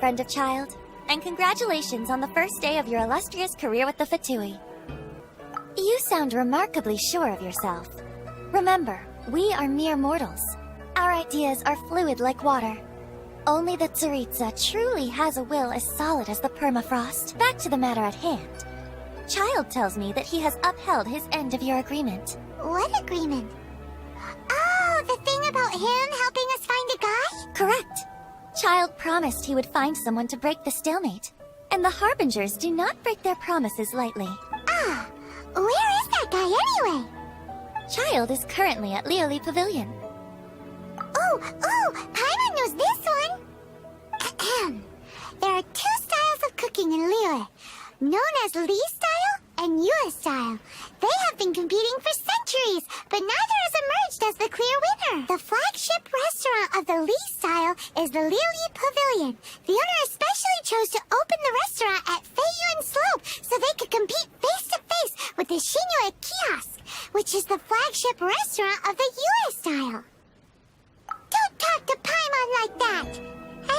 friend of Child. And congratulations on the first day of your illustrious career with the Fatui. You sound remarkably sure of yourself. Remember, we are mere mortals. Our ideas are fluid like water. Only the Tsaritsa truly has a will as solid as the permafrost. Back to the matter at hand. Child tells me that he has upheld his end of your agreement. What agreement? Oh, the thing about him helping us find a guy? Correct. Child promised he would find someone to break the stalemate. And the Harbingers do not break their promises lightly. Ah, where is that guy anyway? Child is currently at Lioli Pavilion. Oh, Paimon knows this one! Ahem. There are two styles of cooking in Lioli, known as Li style and Yue style. They have been competing for centuries, but neither has emerged as the clear winner. The flagship restaurant of the Li style is the Lioli Pavilion. The owner especially chose to open the restaurant at Feiyuan Slope so they could compete face-to-face with the Shinyue Kiosk, which is the flagship restaurant of the Yue style. Don't talk to Paimon like that!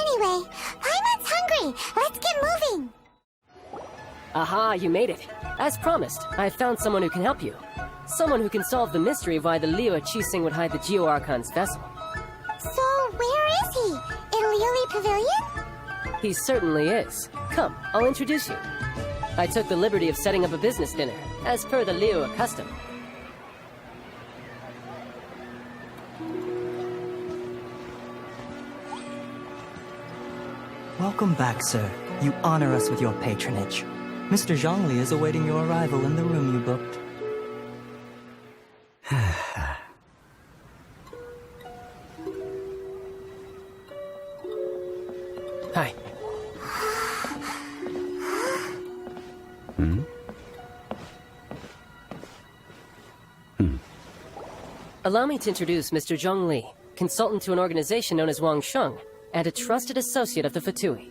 Anyway, Paimon's hungry. Let's get moving! Aha, you made it. As promised, I have found someone who can help you. Someone who can solve the mystery of why the Liu Qixing would hide the Geo Archon's vessel. So, where is he? In Lioli Pavilion? He certainly is. Come, I'll introduce you. I took the liberty of setting up a business dinner, as per the Liu custom. Welcome back, sir. You honor us with your patronage. Mr. Zhongli is awaiting your arrival in the room you booked. Hi. Allow me to introduce Mr. Zhongli, consultant to an organization known as Wang Sheng, and a trusted associate of the Fatui.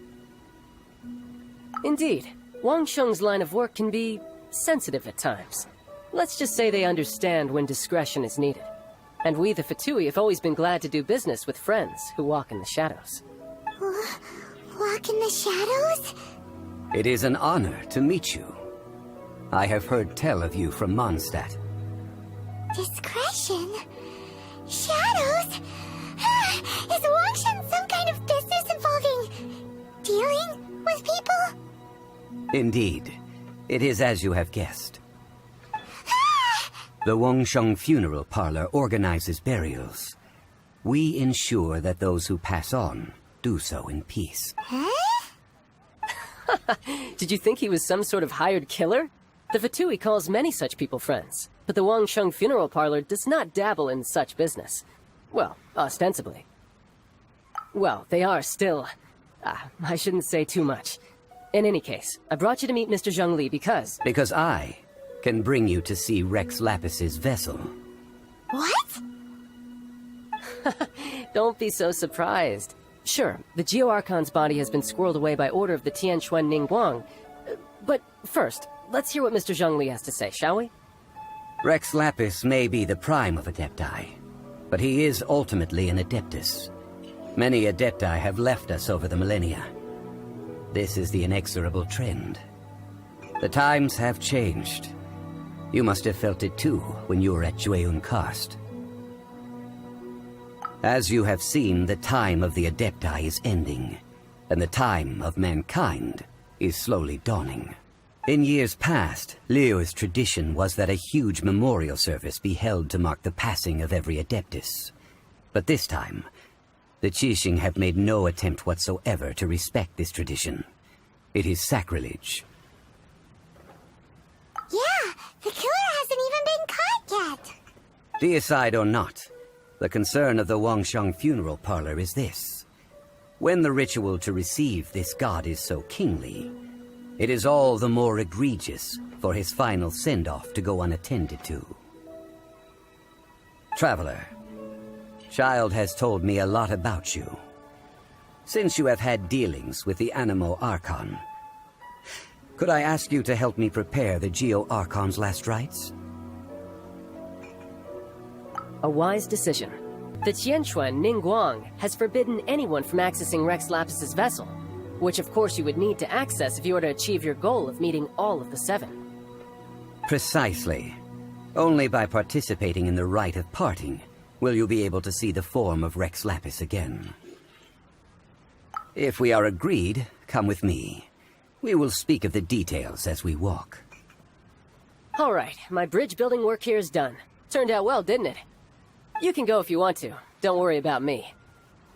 Indeed, Wang Sheng's line of work can be sensitive at times. Let's just say they understand when discretion is needed. And we, the Fatui, have always been glad to do business with friends who walk in the shadows. Walk in the shadows? It is an honor to meet you. I have heard tell of you from Mondstadt. Discretion? Shadows? Is Wang Sheng some kind of business involving dealing with people? Indeed. It is as you have guessed. The Wangsheng Funeral Parlor organizes burials. We ensure that those who pass on do so in peace. Huh? Did you think he was some sort of hired killer? The Fatui calls many such people friends, but the Wangsheng Funeral Parlor does not dabble in such business. Well, ostensibly. Well, they are still... I shouldn't say too much. In any case, I brought you to meet Mr. Zhongli because... Because I can bring you to see Rex Lapis's vessel. What? Don't be so surprised. Sure, the Geo Archon's body has been squirreled away by order of the Tianquan Ningguang. But first, let's hear what Mr. Zhongli has to say, shall we? Rex Lapis may be the prime of Adepti, but he is ultimately an Adeptus. Many Adepti have left us over the millennia. This is the inexorable trend. The times have changed. You must have felt it too when you were at Jueyun Karst. As you have seen, the time of the Adepti is ending, and the time of mankind is slowly dawning. In years past, Leo's tradition was that a huge memorial service be held to mark the passing of every Adeptus. But this time, the Qixing have made no attempt whatsoever to respect this tradition. It is sacrilege. Yeah, the killer hasn't even been caught yet. Deicide or not, the concern of the Wangsheng Funeral Parlor is this. When the ritual to receive this god is so kingly, it is all the more egregious for his final send-off to go unattended to. Traveler, Child has told me a lot about you. Since you have had dealings with the Animo Archon, could I ask you to help me prepare the Geo Archon's last rites? A wise decision. The Tianquan Ningguang has forbidden anyone from accessing Rex Lapis's vessel. which of course you would need to access if you were to achieve your goal of meeting all of the 7. Precisely. Only by participating in the rite of parting will you be able to see the form of Rex Lapis again. If we are agreed, come with me. We will speak of the details as we walk. Alright, my bridge building work here is done. Turned out well, didn't it? You can go if you want to. Don't worry about me.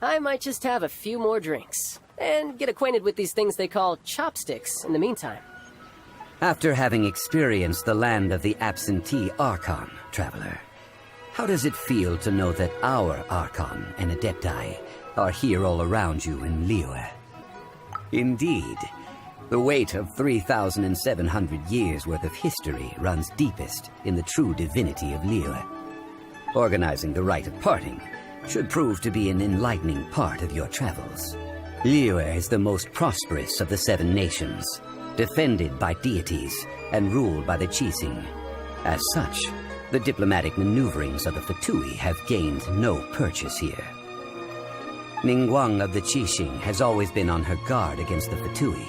I might just have a few more drinks, and get acquainted with these things they call chopsticks in the meantime. After having experienced the land of the absentee Archon, traveler, how does it feel to know that our Archon and Adepti are here all around you in Liyue? Indeed, the weight of 3,700 years' worth of history runs deepest in the true divinity of Liyue. Organizing the rite of parting should prove to be an enlightening part of your travels. Liyue is the most prosperous of the 7 nations, defended by deities and ruled by the Qixing. As such, the diplomatic maneuverings of the Fatui have gained no purchase here. Ningguang of the Qixing has always been on her guard against the Fatui.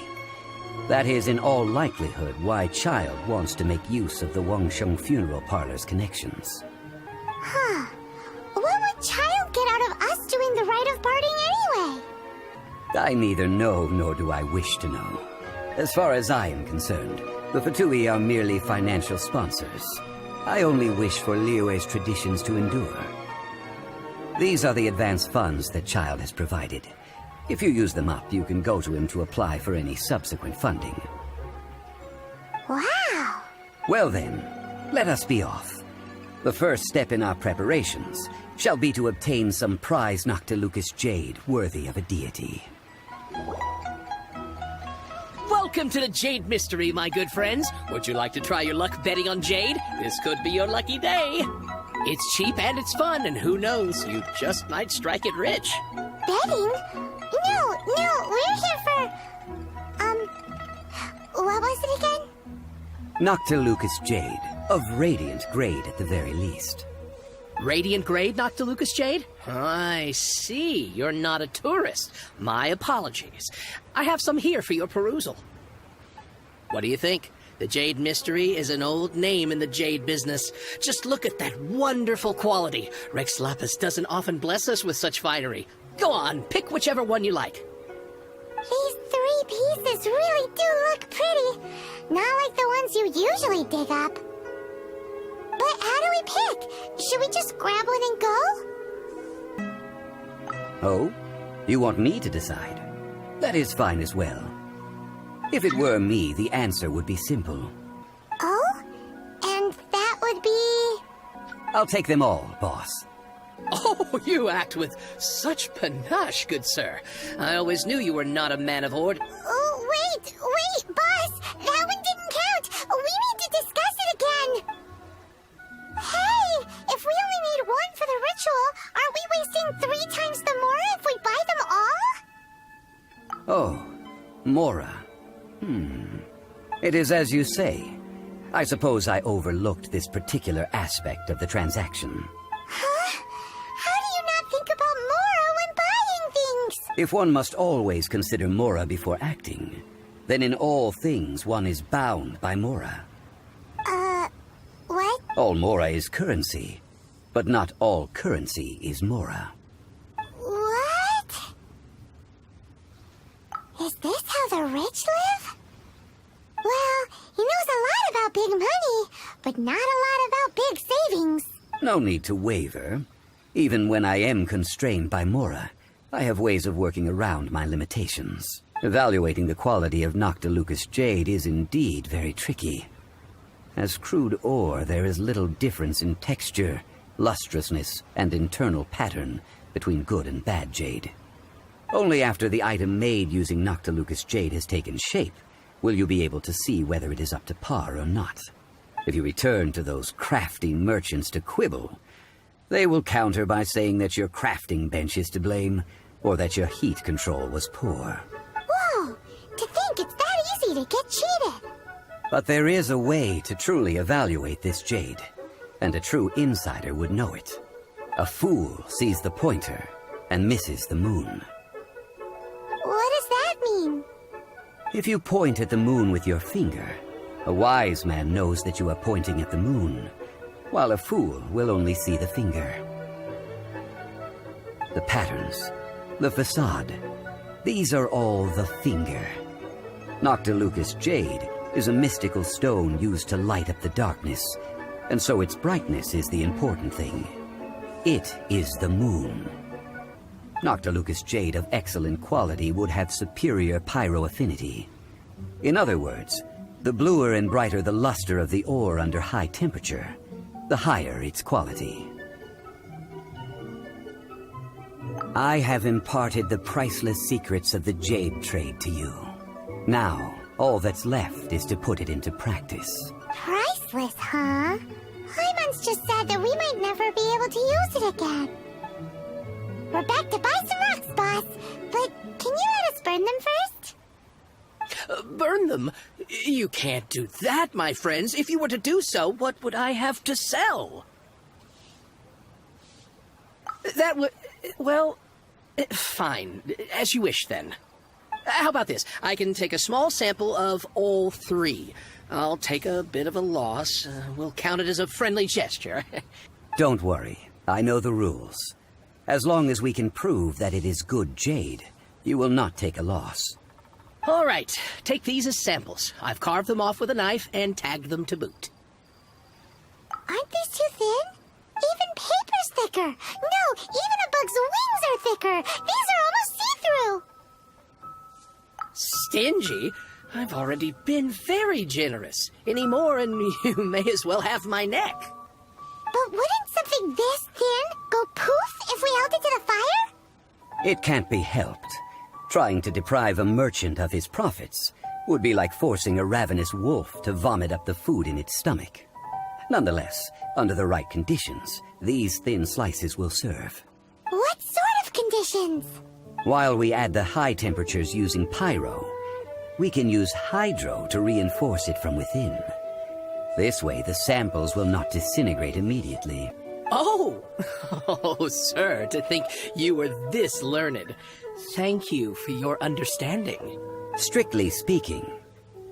That is in all likelihood why Child wants to make use of the Wangsheng funeral parlor's connections. Huh. What would Child get out of us doing the rite of parting anyway? I neither know nor do I wish to know. As far as I am concerned, the Fatui are merely financial sponsors. I only wish for Liyue's traditions to endure. These are the advance funds that Child has provided. If you use them up, you can go to him to apply for any subsequent funding. Wow! Well then, let us be off. The first step in our preparations shall be to obtain some prize Noctilucous jade worthy of a deity. Welcome to the Jade Mystery, my good friends. Would you like to try your luck betting on Jade? This could be your lucky day. It's cheap and it's fun, and who knows, you just might strike it rich. Betting? No, we're here for... what was it again? Noctilucous jade, of radiant grade at the very least. Radiant grade, Noctilucous Jade? I see. You're not a tourist. My apologies. I have some here for your perusal. What do you think? The Jade Mystery is an old name in the jade business. Just look at that wonderful quality. Rex Lapis doesn't often bless us with such finery. Go on, pick whichever one you like. These 3 pieces really do look pretty. Not like the ones you usually dig up. But how do we pick? Should we just grab one and go? Oh? You want me to decide? That is fine as well. If it were me, the answer would be simple. Oh? And that would be... I'll take them all, boss. Oh, you act with such panache, good sir. I always knew you were not a man of order. Oh, wait, boss! That one didn't count! We need to discuss it again! Hey! If we only need one for the ritual, aren't we wasting 3 times the Mora if we buy them all? Oh, Mora. It is as you say. I suppose I overlooked this particular aspect of the transaction. Huh? How do you not think about Mora when buying things? If one must always consider Mora before acting, then in all things one is bound by Mora. What? All Mora is currency, but not all currency is Mora. What? Is this how the rich live? Well, he knows a lot about big money, but not a lot about big savings. No need to waver. Even when I am constrained by Mora, I have ways of working around my limitations. Evaluating the quality of Noctilucous jade is indeed very tricky. As crude ore, there is little difference in texture, lustrousness, and internal pattern between good and bad jade. Only after the item made using Noctilucous jade has taken shape will you be able to see whether it is up to par or not. If you return to those crafty merchants to quibble, they will counter by saying that your crafting bench is to blame, or that your heat control was poor. Whoa! To think it's that easy to get cheated! But there is a way to truly evaluate this jade, and a true insider would know it. A fool sees the pointer and misses the moon. What does that mean? If you point at the moon with your finger, a wise man knows that you are pointing at the moon, while a fool will only see the finger. The patterns, the facade, these are all the finger. Noctilucous jade is a mystical stone used to light up the darkness, and so its brightness is the important thing. It is the moon. Noctilucous jade of excellent quality would have superior pyro affinity. In other words, the bluer and brighter the luster of the ore under high temperature, the higher its quality. I have imparted the priceless secrets of the jade trade to you. Now, all that's left is to put it into practice. Priceless, huh? Hyman's just sad that we might never be able to use it again. We're back to buy some rocks, boss. But can you let us burn them first? Burn them? You can't do that, my friends. If you were to do so, what would I have to sell? That would... well... fine. As you wish, then. How about this? I can take a small sample of all three. I'll take a bit of a loss. We'll count it as a friendly gesture. Don't worry. I know the rules. As long as we can prove that it is good jade, you will not take a loss. All right. Take these as samples. I've carved them off with a knife and tagged them to boot. Aren't these too thin? Even paper's thicker. No, even a bug's wings are thicker. These are almost see-through. Stingy? I've already been very generous. Any more and you may as well have my neck. But wouldn't something this thin go poof if we held it to the fire? It can't be helped. Trying to deprive a merchant of his profits would be like forcing a ravenous wolf to vomit up the food in its stomach. Nonetheless, under the right conditions, these thin slices will serve. What sort of conditions? While we add the high temperatures using pyro, we can use hydro to reinforce it from within. This way, the samples will not disintegrate immediately. Oh! Oh, sir, to think you were this learned. Thank you for your understanding. Strictly speaking,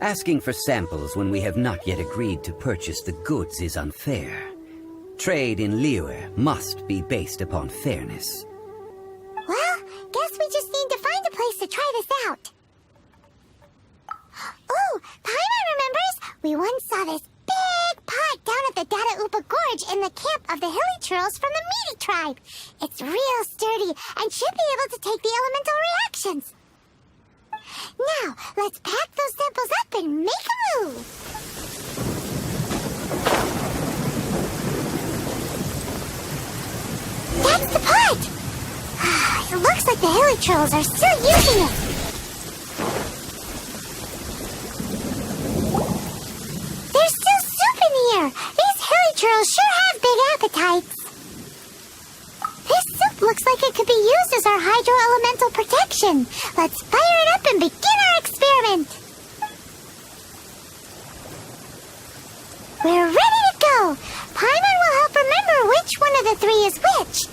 asking for samples when we have not yet agreed to purchase the goods is unfair. Trade in Liyue must be based upon fairness. Well, guess we just need to find a place to try this out. Oh, Paimon remembers! We once saw this big pot down at the Data Upa Gorge in the camp of the Hilly Churls from the Meaty tribe. It's real sturdy and should be able to take the elemental reactions. Now, let's pack those samples up and make a move. That's the pot! It looks like the Hilly Trolls are still using it. There's still soup in here. These Hilly Trolls sure have big appetites. This soup looks like it could be used as our hydro-elemental protection. Let's fire it up and begin our experiment. We're ready to go. Paimon will help remember which one of the three is which.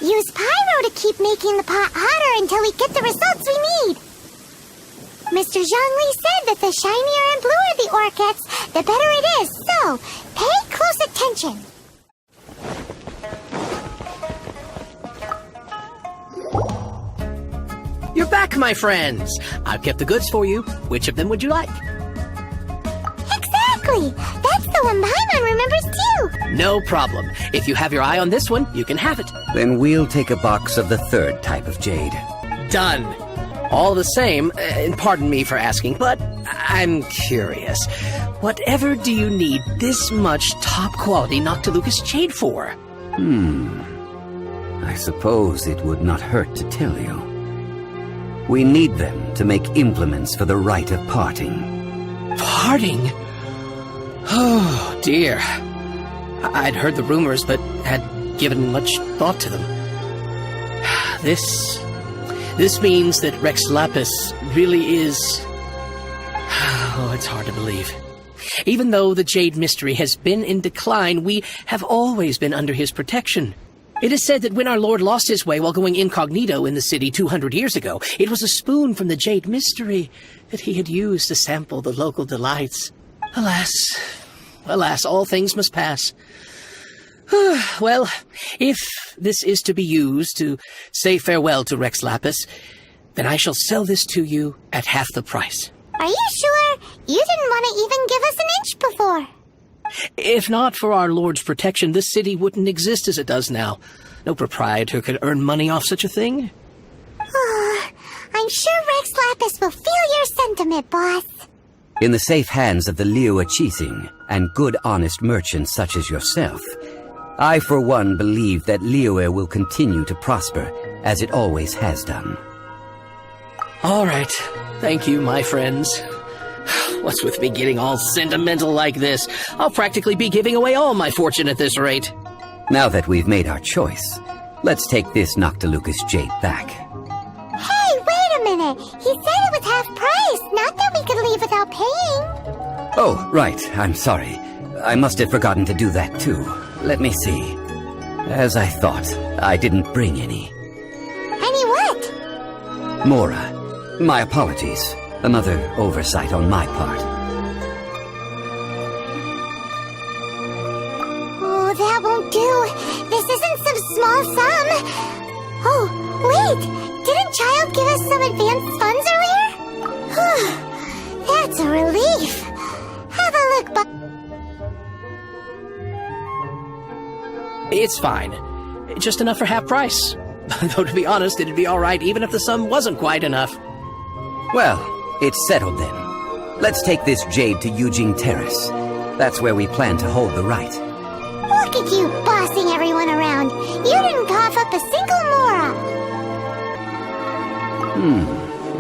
Use pyro to keep making the pot hotter until we get the results we need. Mr. Zhongli said that the shinier and bluer the ore gets, the better it is, so pay close attention. You're back, my friends. I've kept the goods for you. Which of them would you like? Exactly! That's the one Paimon remembers too! No problem. If you have your eye on this one, you can have it. Then we'll take a box of the third type of jade. Done. All the same, and pardon me for asking, but I'm curious. Whatever do you need this much top-quality Noctilucous jade for? I suppose it would not hurt to tell you. We need them to make implements for the rite of parting. Parting? Oh, dear. I'd heard the rumors, but had given much thought to them. This means that Rex Lapis really is... Oh, it's hard to believe. Even though the Jade Mystery has been in decline, we have always been under his protection. It is said that when our lord lost his way while going incognito in the city 200 years ago, it was a spoon from the Jade Mystery that he had used to sample the local delights. Alas, alas, all things must pass. Well, if this is to be used to say farewell to Rex Lapis, then I shall sell this to you at half the price. Are you sure? You didn't want to even give us an inch before. If not for our lord's protection, this city wouldn't exist as it does now. No proprietor could earn money off such a thing. I'm sure Rex Lapis will feel your sentiment, boss. In the safe hands of the Liyue Qixing and good honest merchants such as yourself, I for one believe that Liyue will continue to prosper as it always has done. All right. Thank you, my friends. What's with me getting all sentimental like this? I'll practically be giving away all my fortune at this rate. Now that we've made our choice, let's take this Noctilucous jade back. Hey, wait a minute. He said it was half price, not that we could leave without paying. Oh, right. I'm sorry. I must have forgotten to do that too. Let me see. As I thought, I didn't bring any. Any what? Mora. My apologies. Another oversight on my part. Oh, that won't do. This isn't some small sum. Oh, wait! Didn't Child give us some advanced funds earlier? That's a relief. Have a look, It's fine. Just enough for half price. Though to be honest, it'd be all right even if the sum wasn't quite enough. Well, it's settled then. Let's take this jade to Yujing Terrace. That's where we plan to hold the rite. Look at you bossing everyone around. You didn't cough up a single Mora.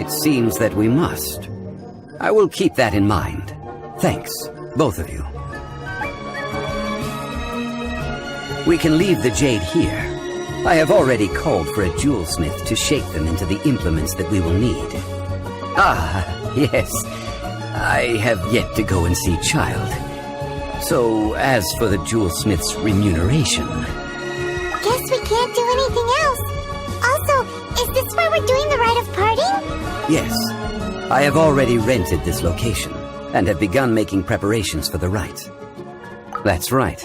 It seems that we must. I will keep that in mind. Thanks, both of you. We can leave the jade here. I have already called for a jewelsmith to shape them into the implements that we will need. Ah, yes. I have yet to go and see Child. So, as for the jewelsmith's remuneration... Guess we can't do anything else. Also, is this where we're doing the rite of parting? Yes. I have already rented this location, and have begun making preparations for the rite. That's right.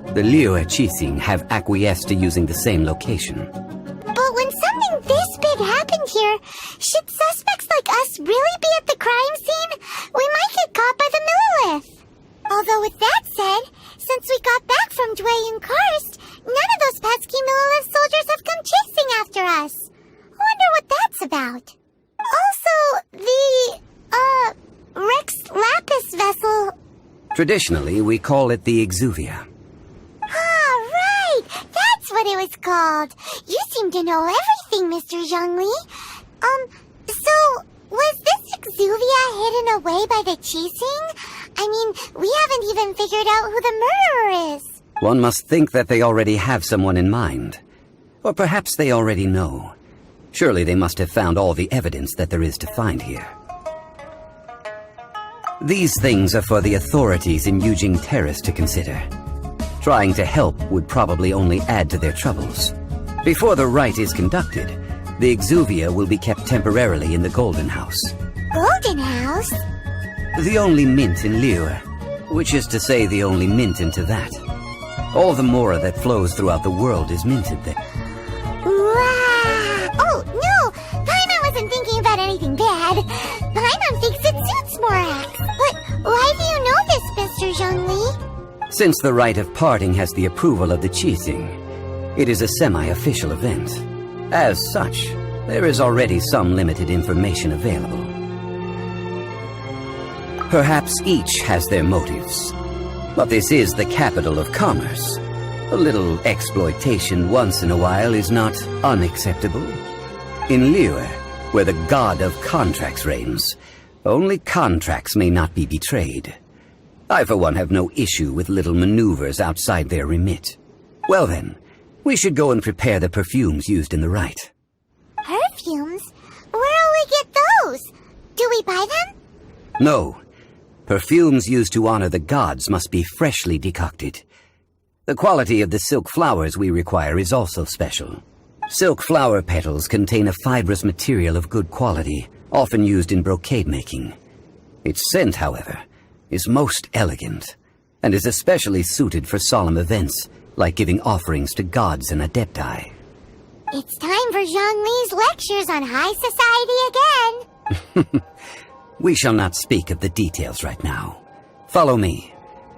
The Liyue Qixing have acquiesced to using the same location. But when something this big happened here, should suspects like us really be at the crime scene? We might get caught by the Millilith. Although with that said, since we got back from Dwayne Karst, none of those pesky Millilith soldiers have come chasing after us. I wonder what that's about. Also, the, Rex Lapis vessel... Traditionally, we call it the Exuvia. Ah, right! That's what it was called. You seem to know everything, Mr. Zhongli. So, was this Exuvia hidden away by the Qixing? I mean, we haven't even figured out who the murderer is. One must think that they already have someone in mind. Or perhaps they already know. Surely they must have found all the evidence that there is to find here. These things are for the authorities in Yujing Terrace to consider. Trying to help would probably only add to their troubles. Before the rite is conducted, the Exuvia will be kept temporarily in the Golden House. Golden House? The only mint in Liyue, which is to say the only mint into that. All the mora that flows throughout the world is minted there. Wow! Oh, no! Paimon wasn't thinking about anything bad. Paimon thinks it suits Morax. But why do you know this, Mr. Zhongli? Since the rite of parting has the approval of the Qixing, it is a semi-official event. As such, there is already some limited information available. Perhaps each has their motives, but this is the capital of commerce. A little exploitation once in a while is not unacceptable. In Liyue, where the god of contracts reigns, only contracts may not be betrayed. I for one have no issue with little maneuvers outside their remit. Well then, we should go and prepare the perfumes used in the rite. Perfumes? Where'll we get those? Do we buy them? No. Perfumes used to honor the gods must be freshly decocted. The quality of the silk flowers we require is also special. Silk flower petals contain a fibrous material of good quality, often used in brocade making. Its scent, however, is most elegant, and is especially suited for solemn events, like giving offerings to gods and adepti. It's time for Zhongli's lectures on high society again. We shall not speak of the details right now. Follow me.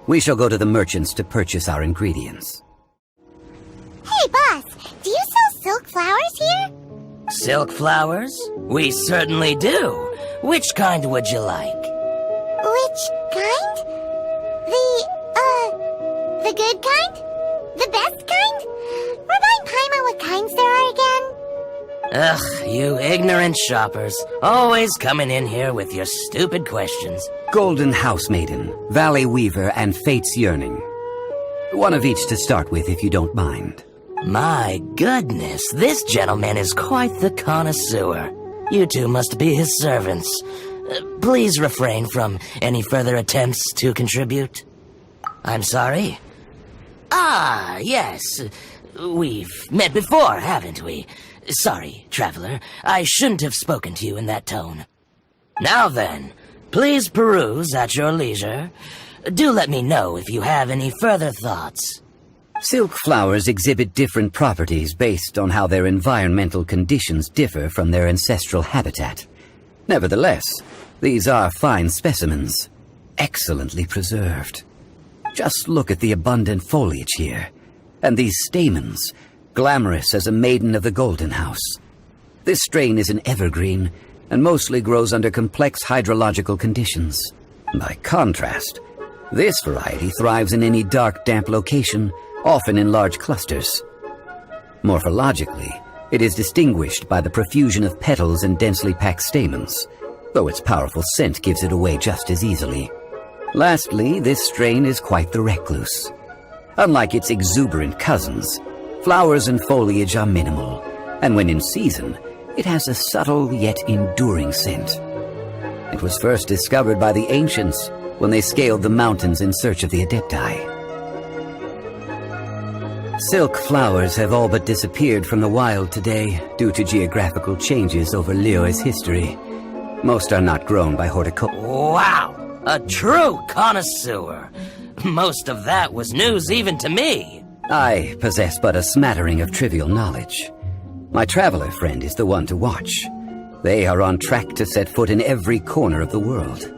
We shall go to the merchants to purchase our ingredients. Hey, boss, do you sell silk flowers here? Silk flowers? We certainly do. Which kind would you like? Which kind? The good kind? The best kind? Remind Paimon what kinds there are again. Ugh, you ignorant shoppers. Always coming in here with your stupid questions. Golden Housemaiden, Valley Weaver, and Fate's Yearning. One of each to start with, if you don't mind. My goodness, this gentleman is quite the connoisseur. You two must be his servants. Please refrain from any further attempts to contribute. I'm sorry? Ah, yes. We've met before, haven't we? Sorry, traveler. I shouldn't have spoken to you in that tone. Now then, please peruse at your leisure. Do let me know if you have any further thoughts. Silk flowers exhibit different properties based on how their environmental conditions differ from their ancestral habitat. Nevertheless, these are fine specimens, excellently preserved. Just look at the abundant foliage here, and these stamens, glamorous as a maiden of the Golden House. This strain is an evergreen, and mostly grows under complex hydrological conditions. By contrast, this variety thrives in any dark, damp location, often in large clusters. Morphologically, it is distinguished by the profusion of petals and densely packed stamens, though its powerful scent gives it away just as easily. Lastly, this strain is quite the recluse. Unlike its exuberant cousins, flowers and foliage are minimal, and when in season, it has a subtle yet enduring scent. It was first discovered by the ancients when they scaled the mountains in search of the adepti. Silk flowers have all but disappeared from the wild today due to geographical changes over Liyue's history. Most are not grown by horticulture. Wow! A true connoisseur. Most of that was news even to me. I possess but a smattering of trivial knowledge. My traveler friend is the one to watch. They are on track to set foot in every corner of the world.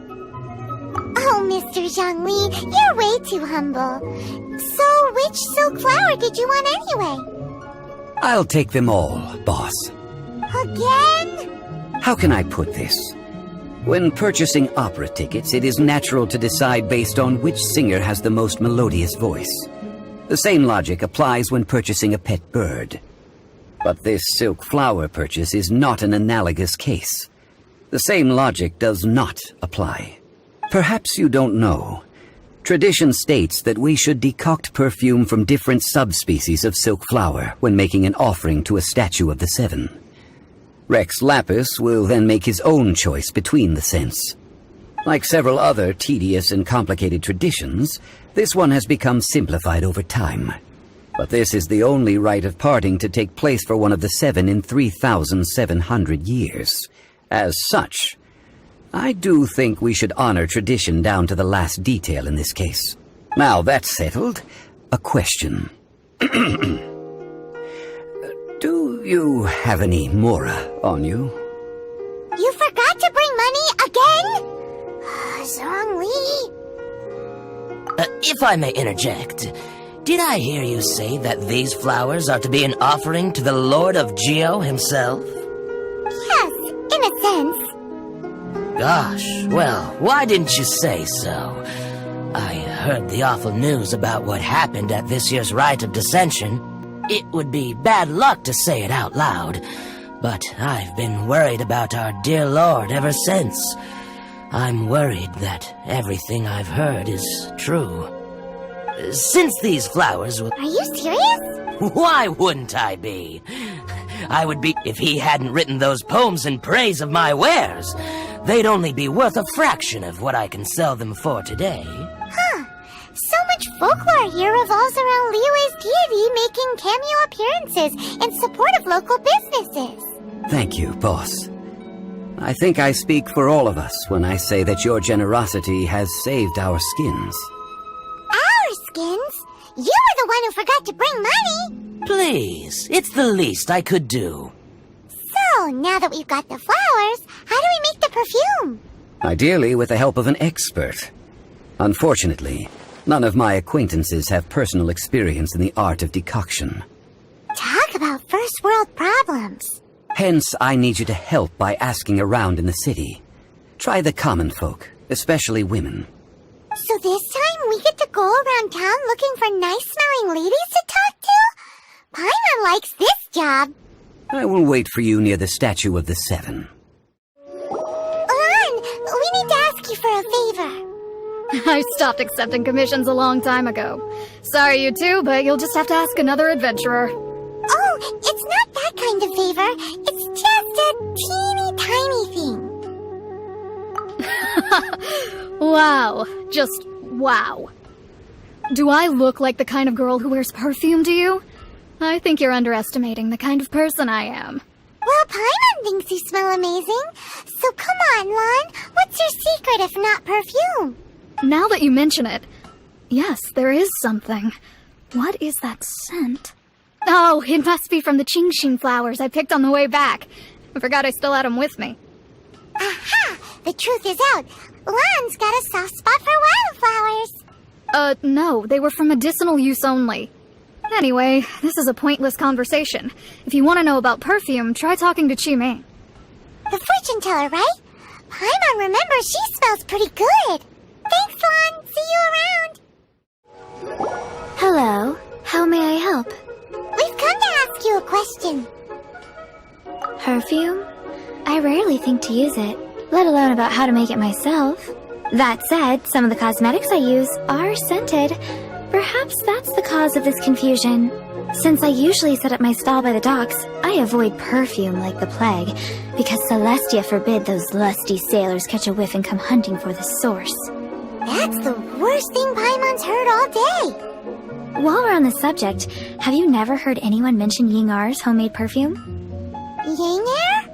Oh, Mr. Zhongli, you're way too humble. So, which silk flower did you want anyway? I'll take them all, boss. Again? How can I put this? When purchasing opera tickets, it is natural to decide based on which singer has the most melodious voice. The same logic applies when purchasing a pet bird. But this silk flower purchase is not an analogous case. The same logic does not apply. Perhaps you don't know. Tradition states that we should decoct perfume from different subspecies of silk flower when making an offering to a statue of the Seven. Rex Lapis will then make his own choice between the scents. Like several other tedious and complicated traditions, this one has become simplified over time. But this is the only rite of parting to take place for one of the Seven in 3,700 years. As such, I do think we should honor tradition down to the last detail in this case. Now that's settled, a question. Do you have any Mora on you? You forgot to bring money again? Zhongli. If I may interject, did I hear you say that these flowers are to be an offering to the Lord of Geo himself? Yes, in a sense. Gosh, well, why didn't you say so? I heard the awful news about what happened at this year's Rite of Dissension. It would be bad luck to say it out loud, but I've been worried about our dear Lord ever since. I'm worried that everything I've heard is true. Since these flowers will... Are you serious? Why wouldn't I be? I would be if he hadn't written those poems in praise of my wares. They'd only be worth a fraction of what I can sell them for today. Huh. So much folklore here revolves around Liyue's deity making cameo appearances in support of local businesses. Thank you, boss. I think I speak for all of us when I say that your generosity has saved our skins. Our skins? You were the one who forgot to bring money! Please, it's the least I could do. So, now that we've got the flowers, how do we make the perfume? Ideally with the help of an expert. Unfortunately, none of my acquaintances have personal experience in the art of decoction. Talk about first world problems. Hence, I need you to help by asking around in the city. Try the common folk, especially women. So this time we get to go around town looking for nice-smelling ladies to talk to? Paimon likes this job. I will wait for you near the Statue of the Seven. Lan, we need to ask you for a favor. I stopped accepting commissions a long time ago. Sorry, you two, but you'll just have to ask another adventurer. Oh, it's not that kind of favor. It's just a teeny tiny thing. Wow. Just wow. Do I look like the kind of girl who wears perfume to you? I think you're underestimating the kind of person I am. Well, Paimon thinks you smell amazing. So come on, Lan. What's your secret if not perfume? Now that you mention it, yes, there is something. What is that scent? Oh, it must be from the Qingxin flowers I picked on the way back. I forgot I still had them with me. Aha! The truth is out. Lan's got a soft spot for wildflowers. No, they were for medicinal use only. Anyway, this is a pointless conversation. If you want to know about perfume, try talking to Qimei. The fortune teller, right? Paimon remembers she smells pretty good. Thanks, Lan. See you around. Hello. How may I help? We've come to ask you a question. Perfume? I rarely think to use it, let alone about how to make it myself. That said, some of the cosmetics I use are scented. Perhaps that's the cause of this confusion. Since I usually set up my stall by the docks, I avoid perfume like the plague, because Celestia forbid those lusty sailors catch a whiff and come hunting for the source. That's the worst thing Paimon's heard all day. While we're on the subject, have you never heard anyone mention Yingar's homemade perfume? Yingar?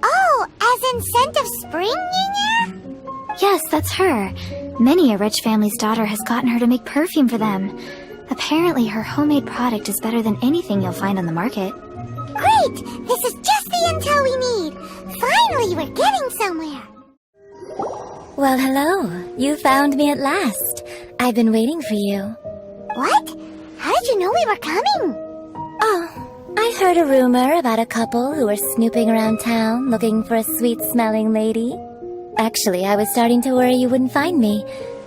Oh, as in scent of spring, Yingar? Yes, that's her. Many a rich family's daughter has gotten her to make perfume for them. Apparently, her homemade product is better than anything you'll find on the market. Great! This is just the intel we need. Finally, we're getting somewhere. Well, hello. You found me at last. I've been waiting for you. What? How did you know we were coming? Oh, I heard a rumor about a couple who were snooping around town looking for a sweet-smelling lady. Actually, I was starting to worry you wouldn't find me.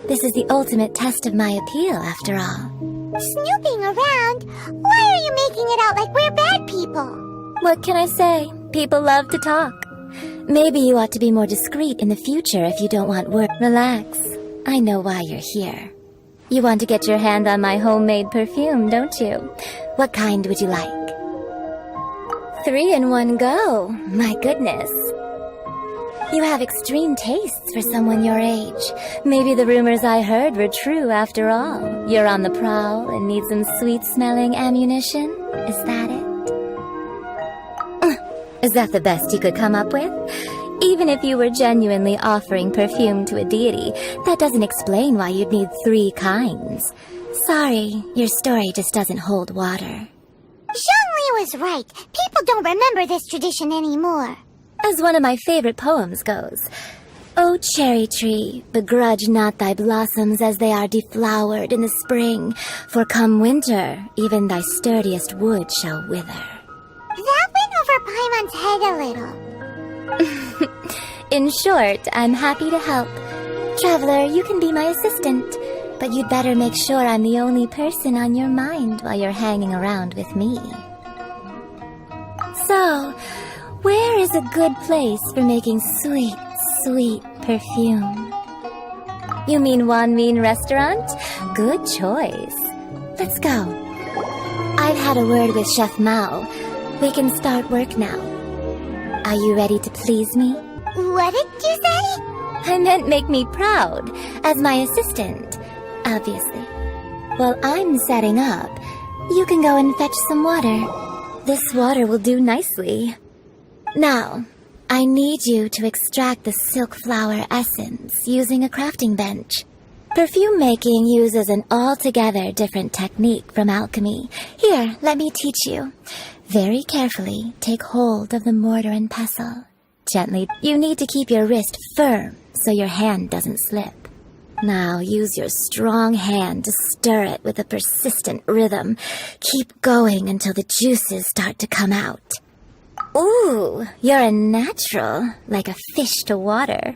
This is the ultimate test of my appeal, after all. Snooping around? Why are you making it out like we're bad people? What can I say? People love to talk. Maybe you ought to be more discreet in the future if you don't want work. Relax. I know why you're here. You want to get your hand on my homemade perfume, don't you? What kind would you like? 3 in one go. My goodness. You have extreme tastes for someone your age. Maybe the rumors I heard were true after all. You're on the prowl and need some sweet-smelling ammunition? Is that it? Is that the best you could come up with? Even if you were genuinely offering perfume to a deity, that doesn't explain why you'd need 3 kinds. Sorry, your story just doesn't hold water. Zhongli was right. People don't remember this tradition anymore. As one of my favorite poems goes, O cherry tree, begrudge not thy blossoms as they are deflowered in the spring, for come winter, even thy sturdiest wood shall wither. That went over Paimon's head a little. In short, I'm happy to help. Traveler, you can be my assistant, but you'd better make sure I'm the only person on your mind while you're hanging around with me. So, where is a good place for making sweet, sweet perfume? You mean Wanmin Restaurant? Good choice. Let's go. I've had a word with Chef Mao. We can start work now. Are you ready to please me? What did you say? I meant make me proud, as my assistant, obviously. While I'm setting up, you can go and fetch some water. This water will do nicely. Now, I need you to extract the silk flower essence using a crafting bench. Perfume making uses an altogether different technique from alchemy. Here, let me teach you. Very carefully, take hold of the mortar and pestle. Gently, you need to keep your wrist firm so your hand doesn't slip. Now use your strong hand to stir it with a persistent rhythm. Keep going until the juices start to come out. Ooh, you're a natural, like a fish to water.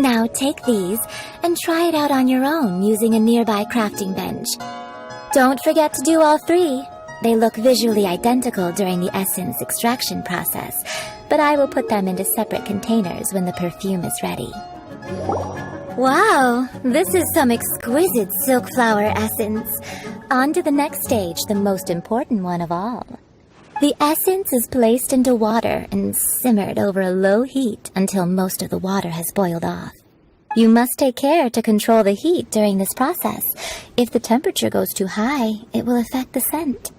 Now take these and try it out on your own using a nearby crafting bench. Don't forget to do all three. They look visually identical during the essence extraction process, but I will put them into separate containers when the perfume is ready. Wow, this is some exquisite silk flower essence. On to the next stage, the most important one of all. The essence is placed into water and simmered over a low heat until most of the water has boiled off. You must take care to control the heat during this process. If the temperature goes too high, it will affect the scent.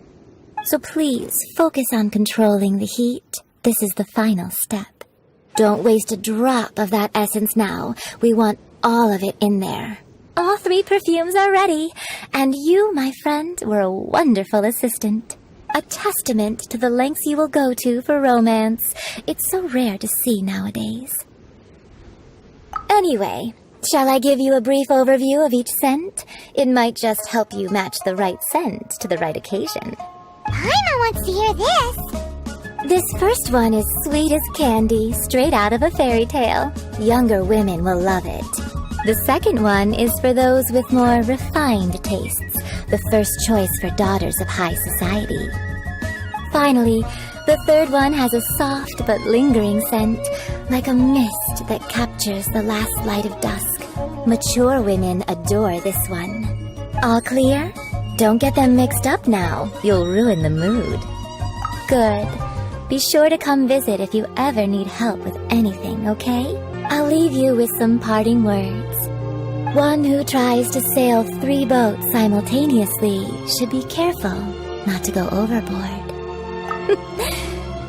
So please, focus on controlling the heat. This is the final step. Don't waste a drop of that essence now. We want all of it in there. All three perfumes are ready, and you, my friend, were a wonderful assistant. A testament to the lengths you will go to for romance. It's so rare to see nowadays. Anyway, shall I give you a brief overview of each scent? It might just help you match the right scent to the right occasion. Paimon wants to hear this. This first one is sweet as candy, straight out of a fairy tale. Younger women will love it. The second one is for those with more refined tastes, the first choice for daughters of high society. Finally, the third one has a soft but lingering scent, like a mist that captures the last light of dusk. Mature women adore this one. All clear? Don't get them mixed up now. You'll ruin the mood. Good. Be sure to come visit if you ever need help with anything, okay? I'll leave you with some parting words. One who tries to sail 3 boats simultaneously should be careful not to go overboard.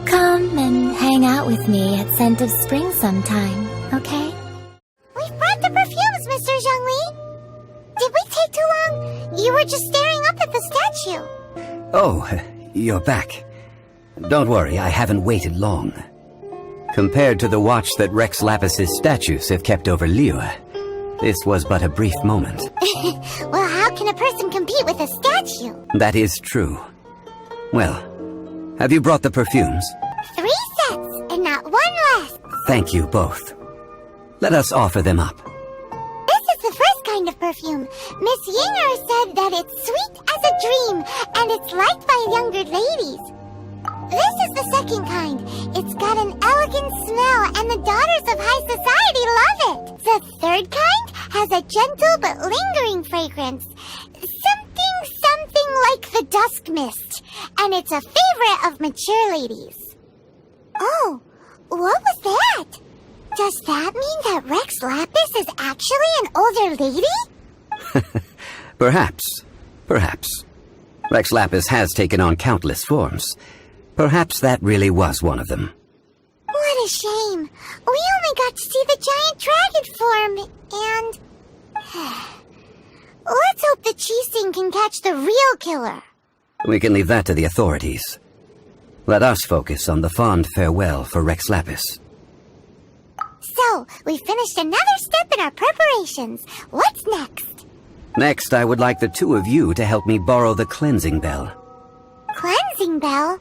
Come and hang out with me at Scent of Spring sometime, okay? We've brought the perfumes, Mr. Zhongli. Did we take too long? You were just staring up at the statue. Oh, you're back. Don't worry, I haven't waited long. Compared to the watch that Rex Lapis's statues have kept over Liyue, this was but a brief moment. Well, how can a person compete with a statue? That is true. Well, have you brought the perfumes? 3 sets, and not one less. Thank you both. Let us offer them up. This is the first kind of perfume. Miss Yinger said that it's sweet as a dream, and it's liked by younger ladies. This is the second kind. It's got an elegant smell, and the daughters of high society love it. The third kind has a gentle but lingering fragrance. Something like the dusk mist, and it's a favorite of mature ladies. Oh, what was that? Does that mean that Rex Lapis is actually an older lady? Perhaps. Rex Lapis has taken on countless forms. Perhaps that really was one of them. What a shame. We only got to see the giant dragon form, and... Let's hope the Qixing can catch the real killer. We can leave that to the authorities. Let us focus on the fond farewell for Rex Lapis. So, we finished another step in our preparations. What's next? Next, I would like the 2 of you to help me borrow the cleansing bell. Cleansing bell?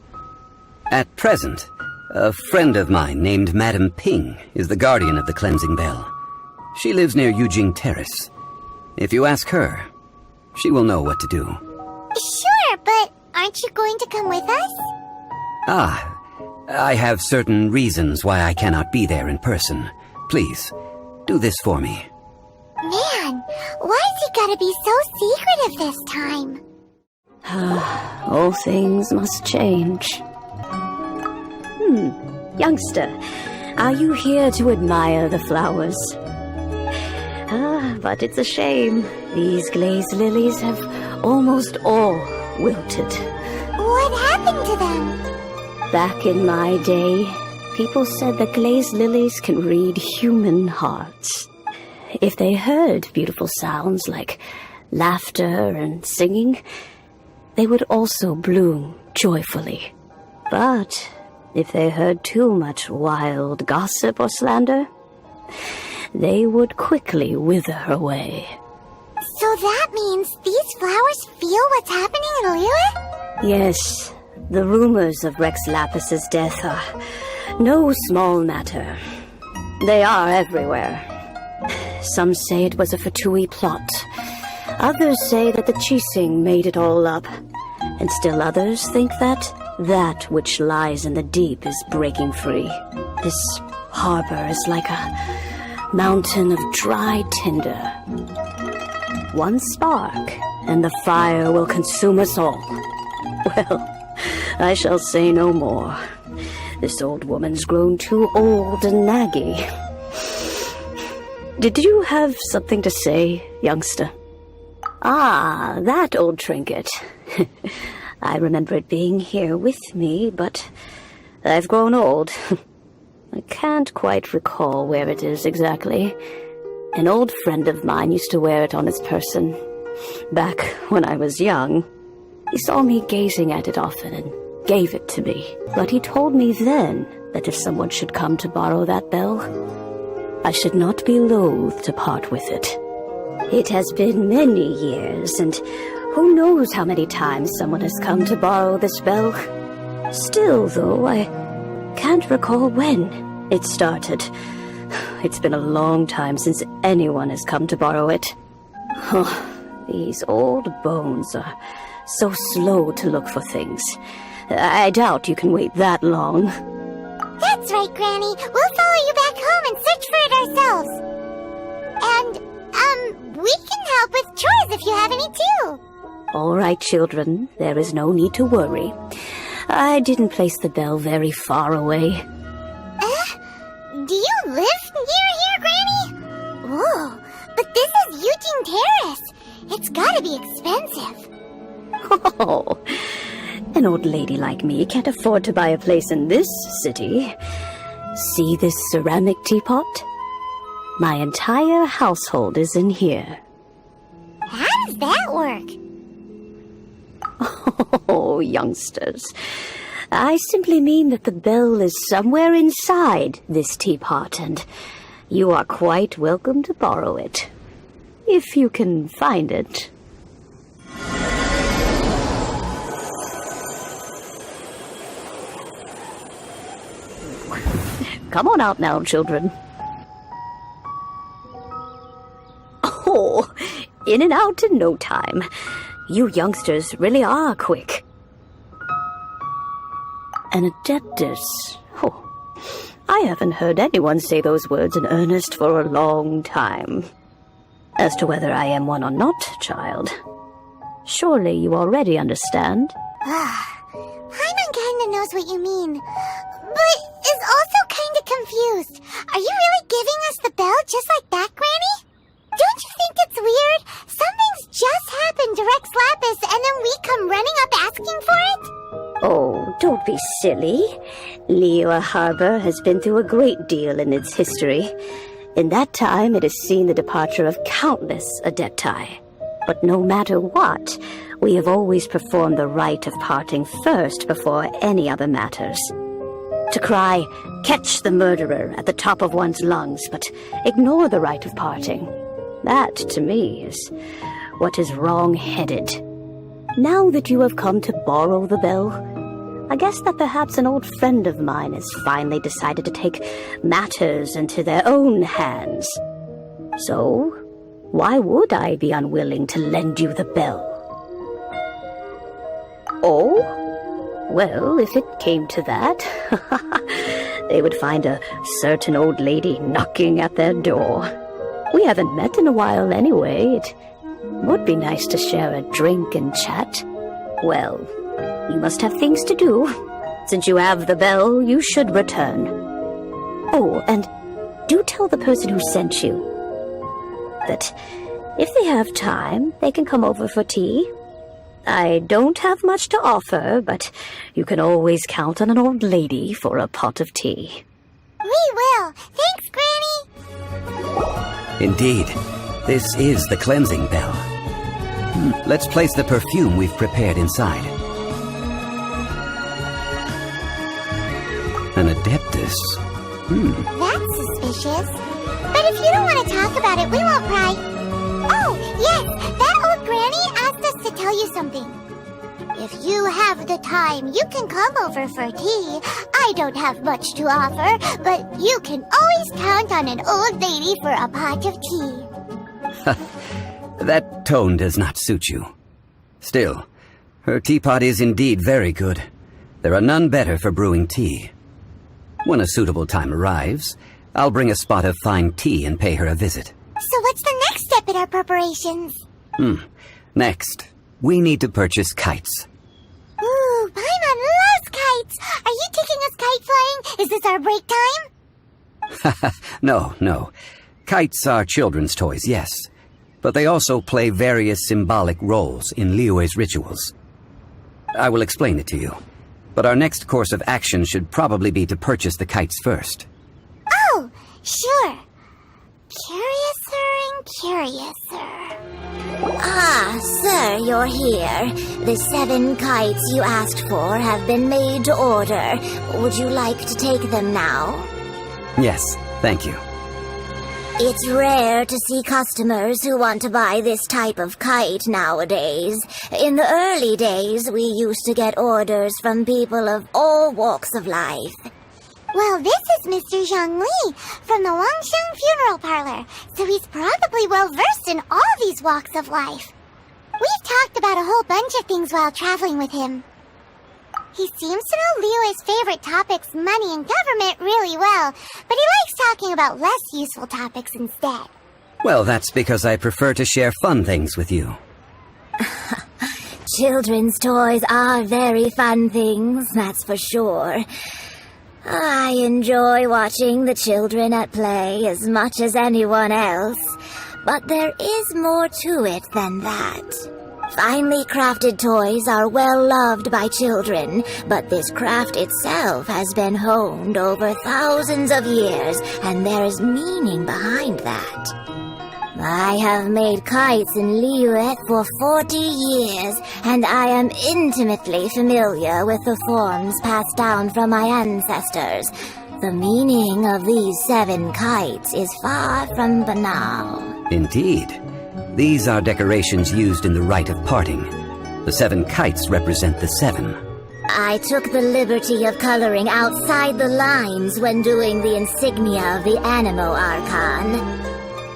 At present, a friend of mine named Madame Ping is the guardian of the cleansing bell. She lives near Yujing Terrace. If you ask her, she will know what to do. Sure, but aren't you going to come with us? I have certain reasons why I cannot be there in person. Please, do this for me. Man, why's he gotta be so secretive this time? All things must change. Youngster, are you here to admire the flowers? But it's a shame. These glazed lilies have almost all wilted. What happened to them? Back in my day, people said that glazed lilies can read human hearts. If they heard beautiful sounds like laughter and singing, they would also bloom joyfully. But if they heard too much wild gossip or slander, they would quickly wither away. So that means these flowers feel what's happening in Liyue? Yes, the rumors of Rex Lapis's death are no small matter. They are everywhere. Some say it was a Fatui plot. Others say that the Chising made it all up. And still others think that which lies in the deep is breaking free. This harbor is like a mountain of dry tinder. One spark, and the fire will consume us all. Well, I shall say no more. This old woman's grown too old and naggy. Did you have something to say, youngster? Ah, that old trinket. I remember it being here with me, but I've grown old. I can't quite recall where it is exactly. An old friend of mine used to wear it on his person. Back when I was young, he saw me gazing at it often and gave it to me. But he told me then that if someone should come to borrow that bell, I should not be loath to part with it. It has been many years, and who knows how many times someone has come to borrow this bell. Still, though, I can't recall when it started. It's been a long time since anyone has come to borrow it. Oh, these old bones are so slow to look for things. I doubt you can wait that long. That's right, Granny. We'll follow you back home and search for it ourselves. And, we can help with chores if you have any too. All right, children. There is no need to worry. I didn't place the bell very far away. Do you live near here, Granny? Whoa, but this is Eugene Terrace. It's gotta be expensive. Oh, an old lady like me can't afford to buy a place in this city. See this ceramic teapot? My entire household is in here. How does that work? Oh, youngsters. I simply mean that the bell is somewhere inside this teapot, and you are quite welcome to borrow it. If you can find it. Come on out now, children. Oh, in and out in no time. You youngsters really are quick. An adeptus. Oh, I haven't heard anyone say those words in earnest for a long time. As to whether I am one or not, child, surely you already understand. Paimon kinda knows what you mean, but is also kinda confused. Are you really giving us the bell just like that, Granny? Don't you think it's weird? Something's just happened to Rex Lapis and then we come running up asking for it? Oh, don't be silly. Liyue Harbor has been through a great deal in its history. In that time, it has seen the departure of countless adepti. But no matter what, we have always performed the rite of parting first before any other matters. To cry, "Catch the murderer," at the top of one's lungs, but ignore the rite of parting. That, to me, is what is wrong-headed. Now that you have come to borrow the bell, I guess that perhaps an old friend of mine has finally decided to take matters into their own hands. So, why would I be unwilling to lend you the bell? Oh? Well, if it came to that, they would find a certain old lady knocking at their door. We haven't met in a while anyway. It would be nice to share a drink and chat. Well, you must have things to do. Since you have the bell, you should return. Oh, and do tell the person who sent you that if they have time, they can come over for tea. I don't have much to offer, but you can always count on an old lady for a pot of tea. We will. Thanks, Granny. Indeed, this is the cleansing bell. Let's place the perfume we've prepared inside. An adeptus. That's suspicious. But if you don't want to talk about it, we won't pry. Oh, yes, that old granny asked us to tell you something. If you have the time, you can come over for tea. I don't have much to offer, but you can always count on an old lady for a pot of tea. That tone does not suit you. Still, her teapot is indeed very good. There are none better for brewing tea. When a suitable time arrives, I'll bring a spot of fine tea and pay her a visit. So what's the next step in our preparations? Next, we need to purchase kites. Ooh, Paimon loves kites! Are you taking us kite flying? Is this our break time? No. Kites are children's toys, yes. But they also play various symbolic roles in Liyue's rituals. I will explain it to you. But our next course of action should probably be to purchase the kites first. Oh, sure. Curiouser. Ah, sir, you're here. The 7 kites you asked for have been made to order. Would you like to take them now? Yes, thank you. It's rare to see customers who want to buy this type of kite nowadays. In the early days, we used to get orders from people of all walks of life. Well, this is Mr. Zhongli from the Wangsheng Funeral Parlor, so he's probably well-versed in all these walks of life. We've talked about a whole bunch of things while traveling with him. He seems to know Liyue's favorite topics, money and government, really well, but he likes talking about less useful topics instead. Well, that's because I prefer to share fun things with you. Children's toys are very fun things, that's for sure. I enjoy watching the children at play as much as anyone else, but there is more to it than that. Finely crafted toys are well loved by children, but this craft itself has been honed over thousands of years, and there is meaning behind that. I have made kites in Liyue for 40 years, and I am intimately familiar with the forms passed down from my ancestors. The meaning of these 7 kites is far from banal. Indeed. These are decorations used in the rite of parting. The 7 kites represent the 7. I took the liberty of coloring outside the lines when doing the insignia of the Animo Archon.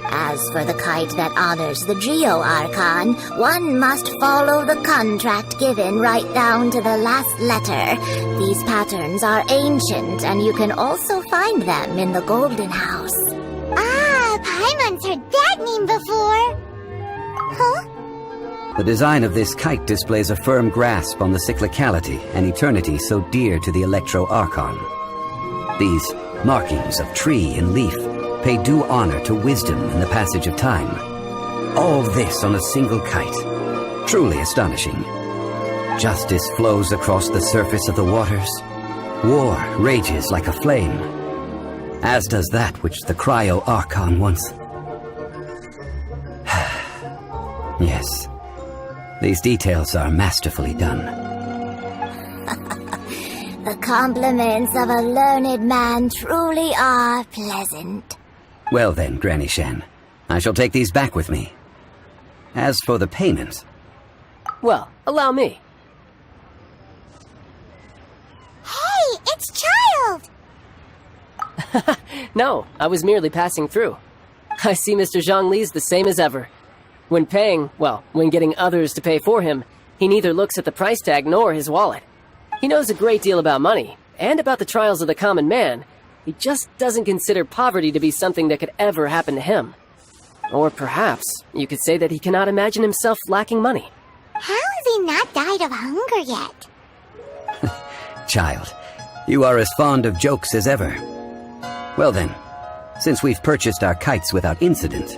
As for the kite that honors the Geo Archon, one must follow the contract given right down to the last letter. These patterns are ancient, and you can also find them in the Golden House. Ah, Paimon's heard that name before. Huh? The design of this kite displays a firm grasp on the cyclicality and eternity so dear to the Electro Archon. These markings of tree and leaf pay due honor to wisdom and the passage of time. All this on a single kite. Truly astonishing. Justice flows across the surface of the waters. War rages like a flame. As does that which the Cryo Archon once... Yes. These details are masterfully done. The compliments of a learned man truly are pleasant. Well then, Granny Shen, I shall take these back with me. As for the payment... Well, allow me. Hey, it's Child! No, I was merely passing through. I see Mr. Zhongli's the same as ever. When paying, well, when getting others to pay for him, he neither looks at the price tag nor his wallet. He knows a great deal about money, and about the trials of the common man. He just doesn't consider poverty to be something that could ever happen to him. Or perhaps you could say that he cannot imagine himself lacking money. How has he not died of hunger yet? Child, you are as fond of jokes as ever. Well then, since we've purchased our kites without incident,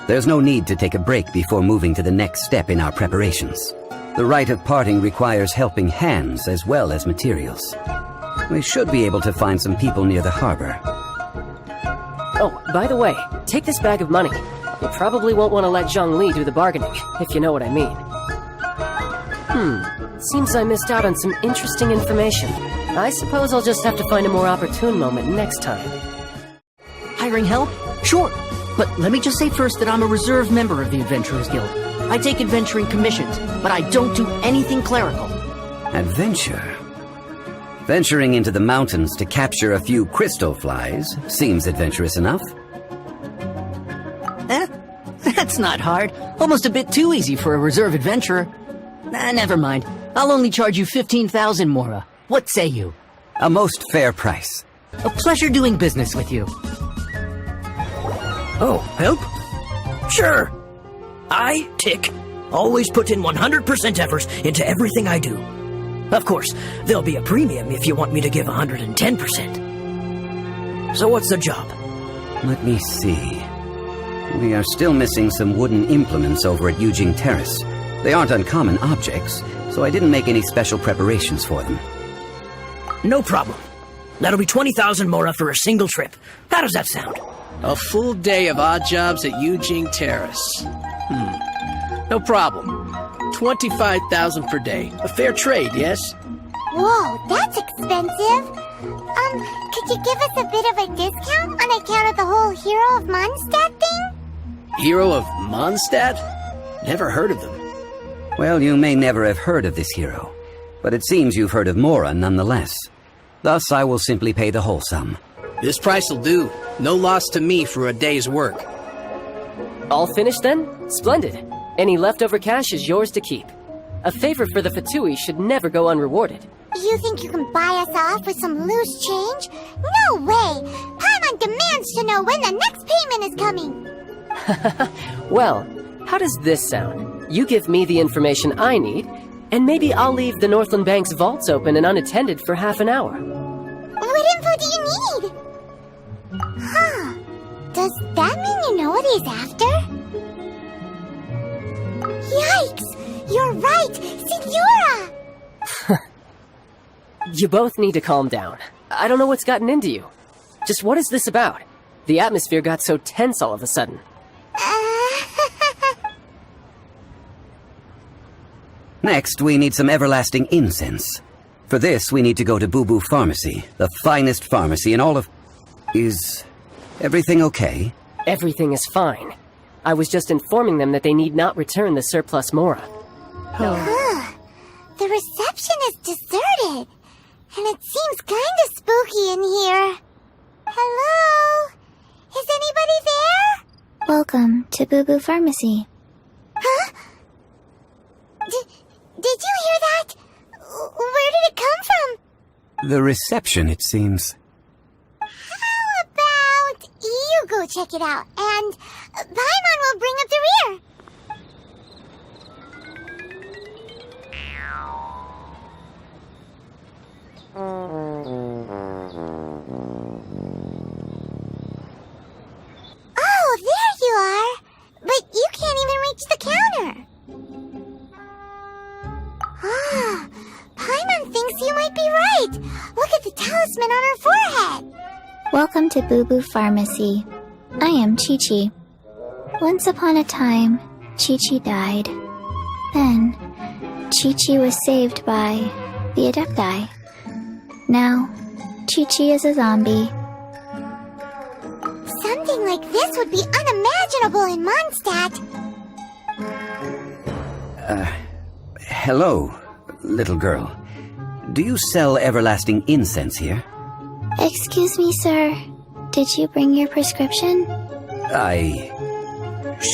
there's no need to take a break before moving to the next step in our preparations. The rite of parting requires helping hands as well as materials. We should be able to find some people near the harbor. Oh, by the way, take this bag of money. You probably won't want to let Zhongli do the bargaining, if you know what I mean. Seems I missed out on some interesting information. I suppose I'll just have to find a more opportune moment next time. Hiring help? Sure. But let me just say first that I'm a reserve member of the Adventurers Guild. I take adventuring commissions, but I don't do anything clerical. Adventure? Venturing into the mountains to capture a few crystal flies seems adventurous enough. That's not hard. Almost a bit too easy for a reserve adventurer. Never mind. I'll only charge you 15,000 Mora. What say you? A most fair price. A pleasure doing business with you. Oh, help? Sure. I, Tick, always put in 100% efforts into everything I do. Of course, there'll be a premium if you want me to give 110%. So what's the job? Let me see. We are still missing some wooden implements over at Yujing Terrace. They aren't uncommon objects, so I didn't make any special preparations for them. No problem. That'll be 20,000 Mora for a single trip. How does that sound? A full day of odd jobs at Yujing Terrace. No problem. 25,000 per day. A fair trade, yes? Whoa, that's expensive. Could you give us a bit of a discount on account of the whole Hero of Mondstadt thing? Hero of Mondstadt? Never heard of them. Well, you may never have heard of this hero, but it seems you've heard of Mora nonetheless. Thus, I will simply pay the whole sum. This price will do. No loss to me for a day's work. All finished then? Splendid. Any leftover cash is yours to keep. A favor for the Fatui should never go unrewarded. You think you can buy us off with some loose change? No way! Paimon demands to know when the next payment is coming! Well, how does this sound? You give me the information I need, and maybe I'll leave the Northland Bank's vaults open and unattended for half an hour. What info do you need? Huh. Does that mean you know what he's after? Yikes! You're right! Signora! You both need to calm down. I don't know what's gotten into you. Just what is this about? The atmosphere got so tense all of a sudden. Next, we need some everlasting incense. For this, we need to go to Boo Boo Pharmacy, the finest pharmacy in all of... Is everything okay? Everything is fine. I was just informing them that they need not return the surplus Mora. The reception is deserted, and it seems kinda spooky in here. Hello? Is anybody there? Welcome to Boo Boo Pharmacy. Huh? Did you hear that? Where did it come from? The reception, it seems. How about you go check it out, and Paimon will bring up the rear. Oh, there you are! But you can't even reach the counter. Ah, Paimon thinks you might be right. Look at the talisman on her forehead. Welcome to Boo Boo Pharmacy. I am Chi-Chi. Once upon a time, Chi-Chi died. Then, Chi-Chi was saved by the Adepti. Now, Chi-Chi is a zombie. Something like this would be unimaginable in Mondstadt. Hello, little girl. Do you sell everlasting incense here? Excuse me, sir. Did you bring your prescription?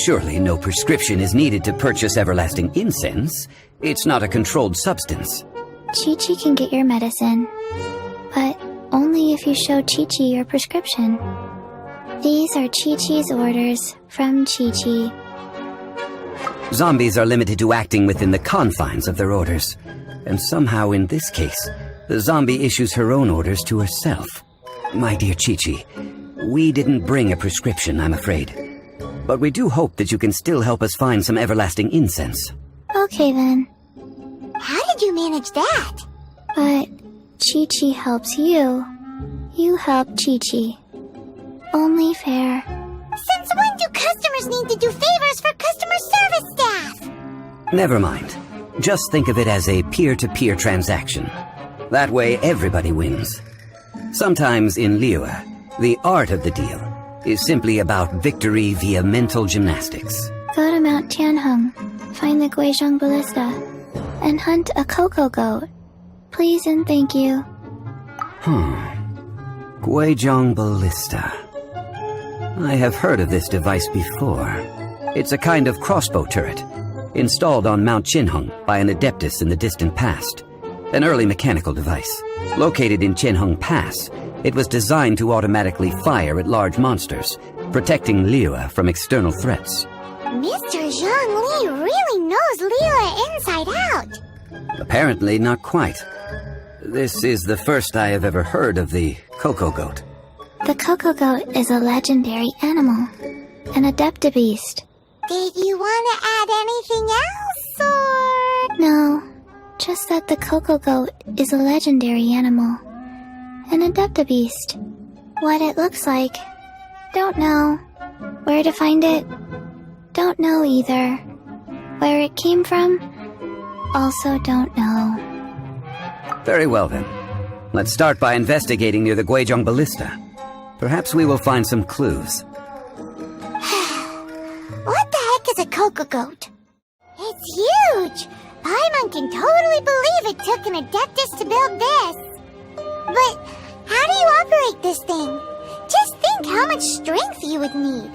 Surely no prescription is needed to purchase everlasting incense. It's not a controlled substance. Chi-Chi can get your medicine, but only if you show Chi-Chi your prescription. These are Chi-Chi's orders from Chi-Chi. Zombies are limited to acting within the confines of their orders. And somehow in this case, the zombie issues her own orders to herself. My dear Chi-Chi, we didn't bring a prescription, I'm afraid. But we do hope that you can still help us find some everlasting incense. Okay then. manage that? But Chi-Chi helps you. You help Chi-Chi. Only fair. Since when do customers need to do favors for customer service staff? Never mind. Just think of it as a peer-to-peer transaction. That way everybody wins. Sometimes in Liyue, the art of the deal is simply about victory via mental gymnastics. Go to Mount Tianheng, find the Guizhong Ballista, and hunt a cocoa goat. Please and thank you. Guizhong Ballista. I have heard of this device before. It's a kind of crossbow turret, installed on Mount Tianheng by an adeptus in the distant past. An early mechanical device. Located in Tianheng Pass, it was designed to automatically fire at large monsters, protecting Liyue from external threats. Mr. Zhongli really knows Liyue inside out. Apparently not quite. This is the first I have ever heard of the cocoa goat. The cocoa goat is a legendary animal, an adeptabeast. Did you want to add anything else, or...? No, just that the cocoa goat is a legendary animal, an adeptabeast. What it looks like, don't know. Where to find it, don't know either. Where it came from, also don't know. Very well then. Let's start by investigating near the Guizhong Ballista. Perhaps we will find some clues. What the heck is a cocoa goat? It's huge! Paimon can totally believe it took an adeptus to build this. But how do you operate this thing? Just think how much strength you would need.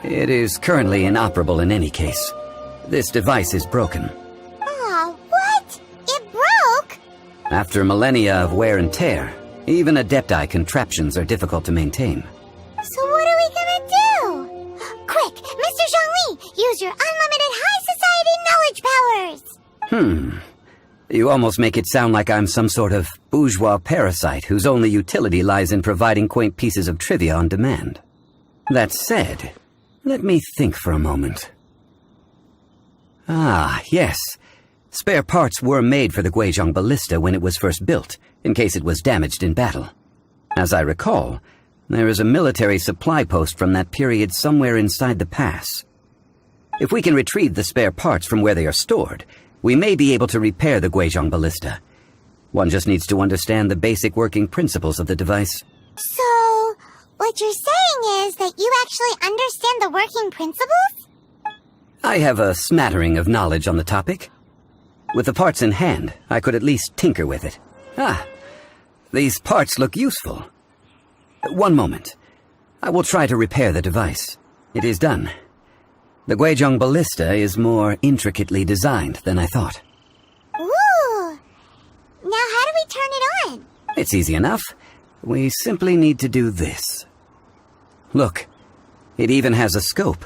It is currently inoperable in any case. This device is broken. Aw, what? It broke? After millennia of wear and tear, even adepti contraptions are difficult to maintain. So what are we gonna do? Quick, Mr. Zhongli, use your unlimited high society knowledge powers! You almost make it sound like I'm some sort of bourgeois parasite whose only utility lies in providing quaint pieces of trivia on demand. That said, let me think for a moment. Ah, yes. Spare parts were made for the Guizhong Ballista when it was first built, in case it was damaged in battle. As I recall, there is a military supply post from that period somewhere inside the pass. If we can retrieve the spare parts from where they are stored, we may be able to repair the Guizhong Ballista. One just needs to understand the basic working principles of the device. So, what you're saying is that you actually understand the working principles? I have a smattering of knowledge on the topic. With the parts in hand, I could at least tinker with it. These parts look useful. One moment. I will try to repair the device. It is done. The Guizhong Ballista is more intricately designed than I thought. Ooh! Now how do we turn it on? It's easy enough. We simply need to do this. Look, it even has a scope.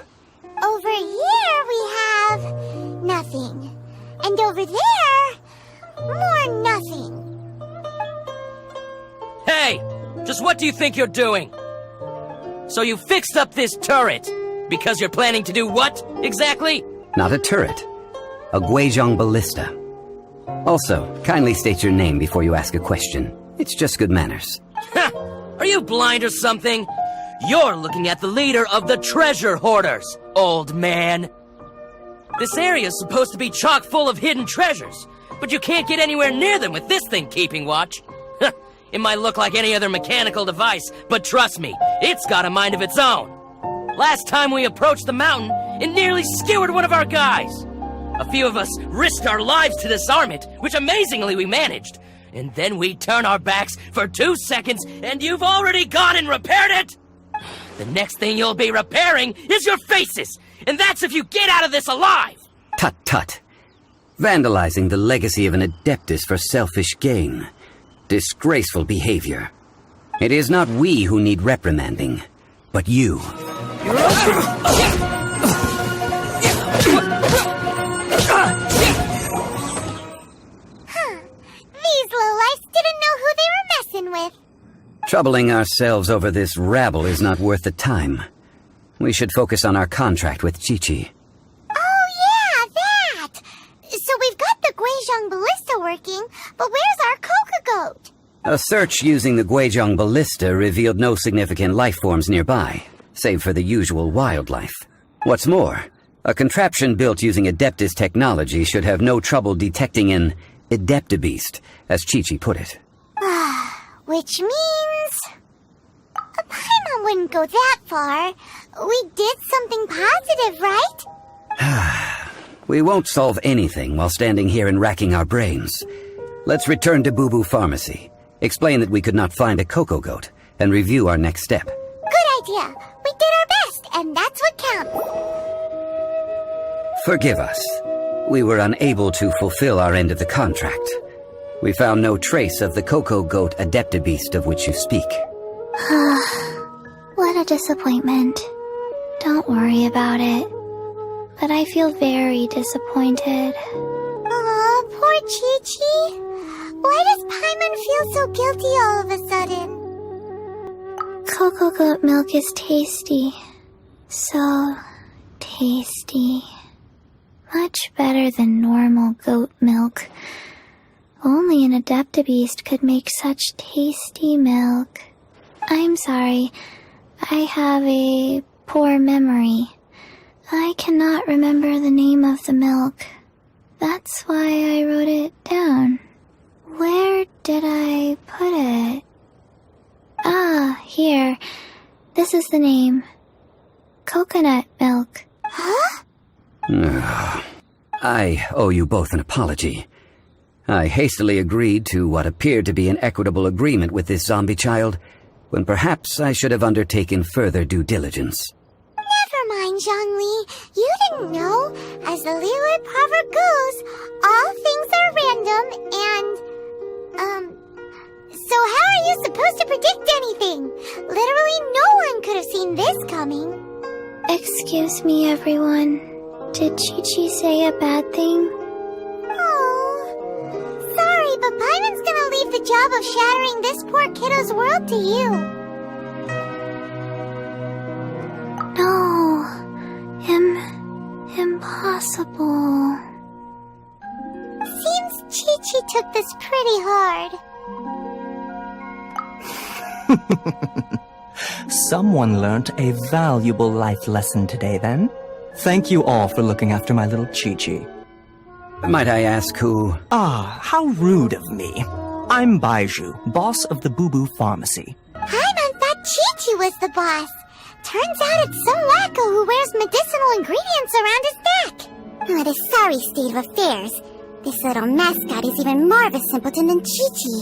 Over here we have... nothing. And over there... more nothing. Hey! Just what do you think you're doing? So you fixed up this turret, because you're planning to do what, exactly? Not a turret. A Guizhong Ballista. Also, kindly state your name before you ask a question. It's just good manners. Ha! Are you blind or something? You're looking at the leader of the treasure hoarders, old man. This area's supposed to be chock full of hidden treasures, but you can't get anywhere near them with this thing keeping watch. It might look like any other mechanical device, but trust me, it's got a mind of its own. Last time we approached the mountain, it nearly skewered one of our guys. A few of us risked our lives to disarm it, which amazingly we managed. And then we turn our backs for 2 seconds, and you've already gone and repaired it! The next thing you'll be repairing is your faces, and that's if you get out of this alive! Tut tut. Vandalizing the legacy of an adeptus for selfish gain. Disgraceful behavior. It is not we who need reprimanding, but you. These lowlifes didn't know who they were messing with. Troubling ourselves over this rabble is not worth the time. We should focus on our contract with Chi-Chi. Oh yeah, that! So we've got ballista working, but where's our Coca Goat? A search using the Guizhong ballista revealed no significant life forms nearby, save for the usual wildlife. What's more, a contraption built using Adeptus technology should have no trouble detecting an Adeptabeast, as Chi-Chi put it. Which means... Paimon wouldn't go that far. We did something positive, right? We won't solve anything while standing here and racking our brains. Let's return to Boo Boo Pharmacy, explain that we could not find a Coco Goat, and review our next step. Good idea. We did our best, and that's what counts. Forgive us. We were unable to fulfill our end of the contract. We found no trace of the Coco Goat Adeptabeast of which you speak. What a disappointment. Don't worry about it. But I feel very disappointed. Aw, poor Chi-Chi. Why does Paimon feel so guilty all of a sudden? Cocoa goat milk is tasty. So tasty. Much better than normal goat milk. Only an Adeptabeast could make such tasty milk. I'm sorry. I have a poor memory. I cannot remember the name of the milk. That's why I wrote it down. Where did I put it? Ah, here. This is the name. Coconut milk. Huh? I owe you both an apology. I hastily agreed to what appeared to be an equitable agreement with this zombie child, when perhaps I should have undertaken further due diligence. Never mind, Zhongli. You didn't know. As the Liyue proverb goes, all things are random and... So how are you supposed to predict anything? Literally no one could have seen this coming. Excuse me, everyone. Did Chi-Chi say a bad thing? Oh, sorry, but Paimon's gonna leave the job of shattering this poor kiddo's world to you. No. Impossible. Seems Chi-Chi took this pretty hard. Someone learnt a valuable life lesson today, then. Thank you all for looking after my little Chi-Chi. Might I ask who... Ah, how rude of me. I'm Baiju, boss of the Boo Boo Pharmacy. Paimon thought Chi-Chi was the boss. Turns out it's some wacko who wears medicinal ingredients around his neck. What a sorry state of affairs. This little mascot is even more of a simpleton than Chi-Chi.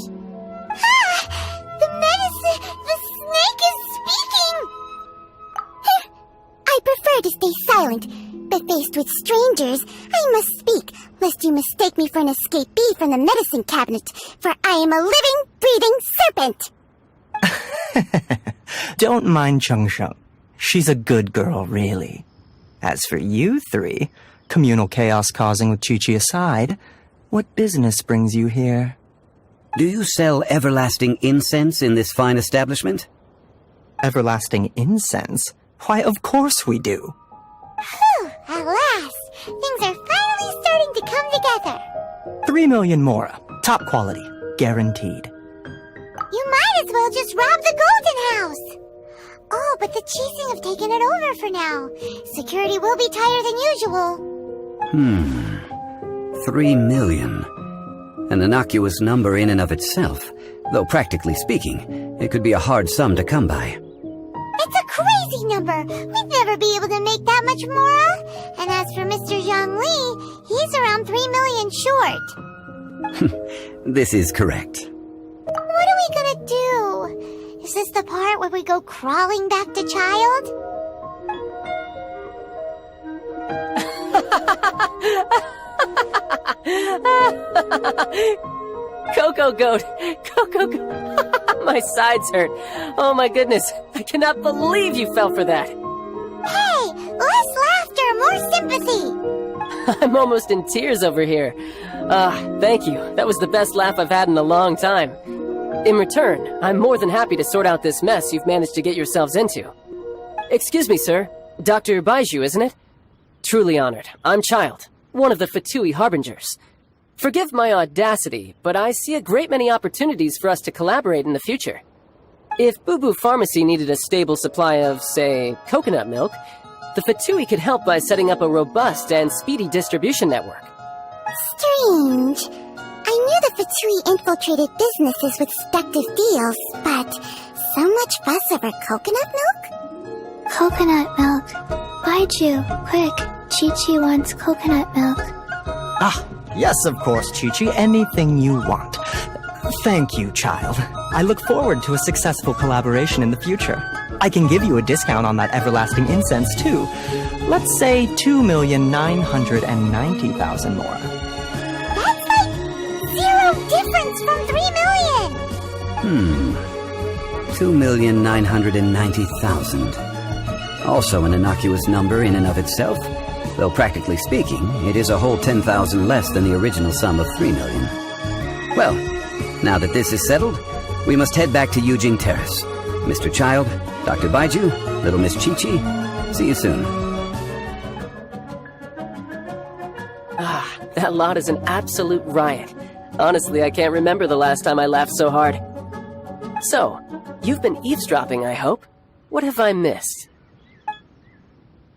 Ah! The snake is speaking! I prefer to stay silent, but faced with strangers, I must speak, lest you mistake me for an escapee from the medicine cabinet, for I am a living, breathing serpent! Don't mind Chung Sheng. She's a good girl, really. As for you three, communal chaos causing with Chi-Chi aside, what business brings you here? Do you sell everlasting incense in this fine establishment? Everlasting incense? Why, of course we do. Phew, at last! Things are finally starting to come together. 3 million mora. Top quality. Guaranteed. You might as well just rob the Golden House! Oh, but the Cheesing have taken it over for now. Security will be tighter than usual. 3 million. An innocuous number in and of itself, though practically speaking, it could be a hard sum to come by. It's a crazy number! We'd never be able to make that much mora! And as for Mr. Zhongli, he's around 3 million short. This is correct. What are we gonna do? Is this the part where we go crawling back to child? Coco Goat! Coco Goat! My sides hurt. Oh my goodness. I cannot believe you fell for that. Hey! Less laughter, more sympathy! I'm almost in tears over here. Thank you. That was the best laugh I've had in a long time. In return, I'm more than happy to sort out this mess you've managed to get yourselves into. Excuse me, sir. Dr. Baiju, isn't it? Truly honored. I'm Child, one of the Fatui Harbingers. Forgive my audacity, but I see a great many opportunities for us to collaborate in the future. If Boo Boo Pharmacy needed a stable supply of, say, coconut milk, the Fatui could help by setting up a robust and speedy distribution network. Strange. I knew the Fatui infiltrated businesses with seductive deals, but so much fuss over coconut milk? Coconut milk. Baiju, quick. Chi-Chi wants coconut milk. Ah, yes, of course, Chi-Chi. Anything you want. Thank you, child. I look forward to a successful collaboration in the future. I can give you a discount on that everlasting incense, too. Let's say 2,990,000 more. That's like 0 difference from 3 million! 2,990,000. Also an innocuous number in and of itself, though practically speaking, it is a whole 10,000 less than the original sum of 3 million. Well, now that this is settled, we must head back to Eugene Terrace. Mr. Child, Dr. Baiju, Little Miss Chi-Chi, see you soon. Ah, that lot is an absolute riot. Honestly, I can't remember the last time I laughed so hard. So, you've been eavesdropping, I hope? What have I missed?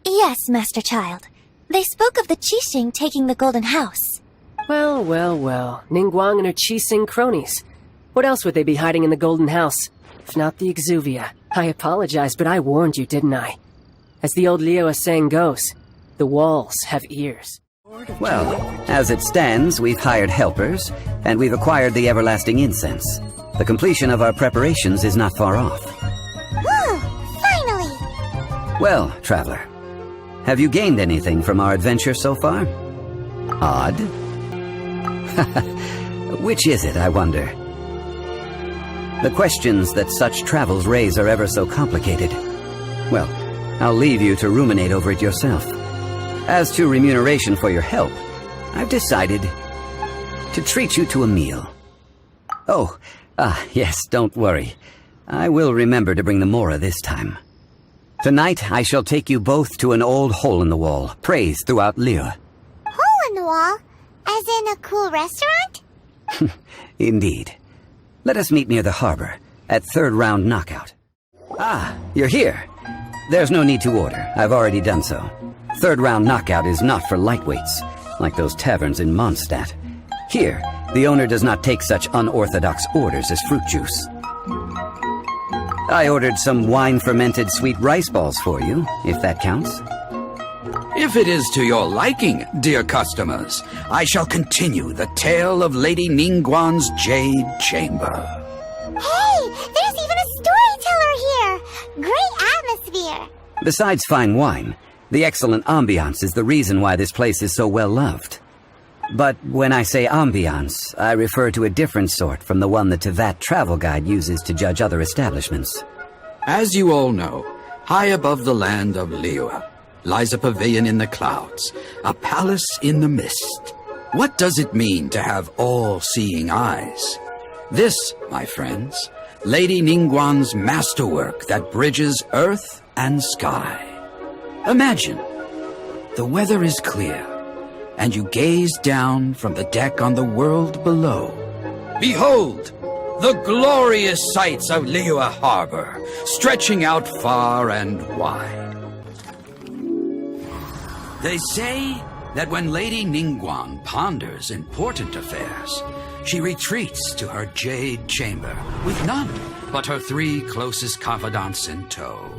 Yes, Master Child. They spoke of the Qixing taking the Golden House. Well, well, well. Ningguang and her Qixing cronies. What else would they be hiding in the Golden House? If not the Exuvia. I apologize, but I warned you, didn't I? As the old Liyue saying goes, the walls have ears. Well, as it stands, we've hired helpers, and we've acquired the everlasting incense. The completion of our preparations is not far off. Woo! Finally! Well, Traveler, have you gained anything from our adventure so far? Odd? Which is it, I wonder? The questions that such travels raise are ever so complicated. Well, I'll leave you to ruminate over it yourself. As to remuneration for your help, I've decided to treat you to a meal. Oh, yes, don't worry. I will remember to bring the Mora this time. Tonight, I shall take you both to an old hole-in-the-wall, praised throughout Liyue. Hole in the wall? As in a cool restaurant? Indeed. Let us meet near the harbor, at third round knockout. Ah, you're here. There's no need to order. I've already done so. Third round knockout is not for lightweights, like those taverns in Mondstadt. Here, the owner does not take such unorthodox orders as fruit juice. I ordered some wine-fermented sweet rice balls for you, if that counts. If it is to your liking, dear customers, I shall continue the tale of Lady Ningguang's Jade Chamber. Hey, there's even a storyteller here! Great atmosphere! Besides fine wine, the excellent ambiance is the reason why this place is so well loved. But when I say ambiance, I refer to a different sort from the one the Tevat travel guide uses to judge other establishments. As you all know, high above the land of Liyue lies a pavilion in the clouds, a palace in the mist. What does it mean to have all-seeing eyes? This, my friends, Lady Ningguang's masterwork that bridges earth and sky. Imagine, the weather is clear, and you gaze down from the deck on the world below. Behold, the glorious sights of Liyue Harbor, stretching out far and wide. They say that when Lady Ningguang ponders important affairs, she retreats to her jade chamber with none but her 3 closest confidants in tow.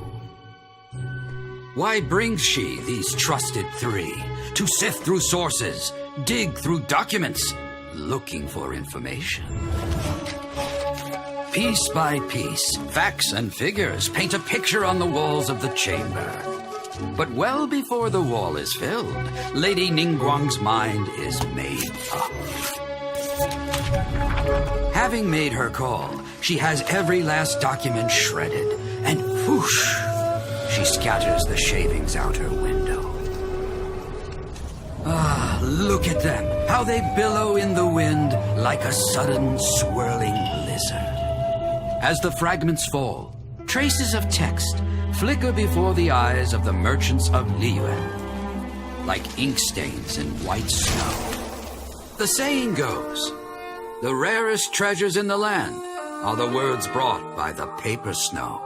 Why brings she these trusted 3 to sift through sources, dig through documents, looking for information? Piece by piece, facts and figures paint a picture on the walls of the chamber. But well before the wall is filled, Lady Ningguang's mind is made up. Having made her call, she has every last document shredded, and whoosh, she scatters the shavings out her window. Ah, look at them, how they billow in the wind like a sudden swirling blizzard. As the fragments fall, traces of text flicker before the eyes of the merchants of Liyue, like ink stains in white snow. The saying goes, the rarest treasures in the land are the words brought by the paper snow.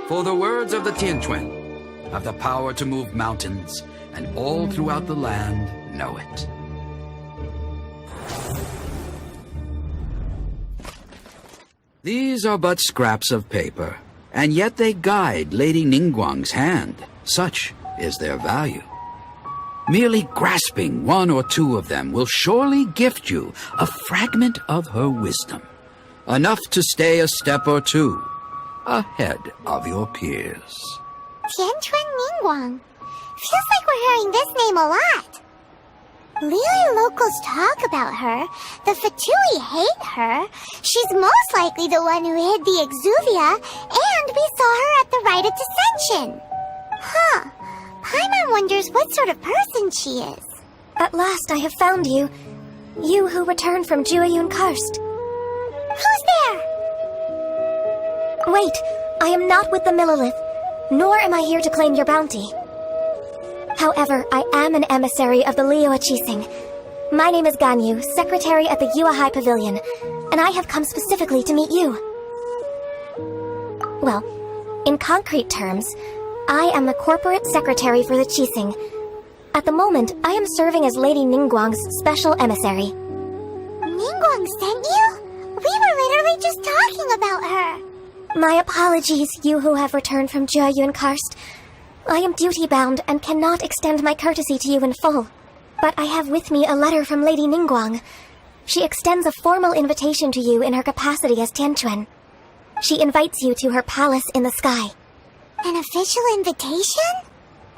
For the words of the Tianquan have the power to move mountains, and all throughout the land know it. These are but scraps of paper, and yet they guide Lady Ningguang's hand. Such is their value. Merely grasping one or two of them will surely gift you a fragment of her wisdom, enough to stay a step or two ahead of your peers. Tianquan Ningguang. Feels like we're hearing this name a lot. Liyue locals talk about her. The Fatui hate her. She's most likely the one who hid the Exuvia, and we saw her at the rite of dissension. Huh. Paimon wonders what sort of person she is. At last I have found you. You who returned from Jueyun Karst. Who's there? Wait, I am not with the Millelith, nor am I here to claim your bounty. However, I am an emissary of the Liyue Qixing. My name is Ganyu, secretary at the Yuehai Pavilion, and I have come specifically to meet you. Well, in concrete terms, I am the corporate secretary for the Qixing. At the moment, I am serving as Lady Ningguang's special emissary. Ningguang sent you? We were literally just talking about her. My apologies, you who have returned from Jueyun Karst. I am duty-bound and cannot extend my courtesy to you in full. But I have with me a letter from Lady Ningguang. She extends a formal invitation to you in her capacity as Tianquan. She invites you to her palace in the sky. An official invitation?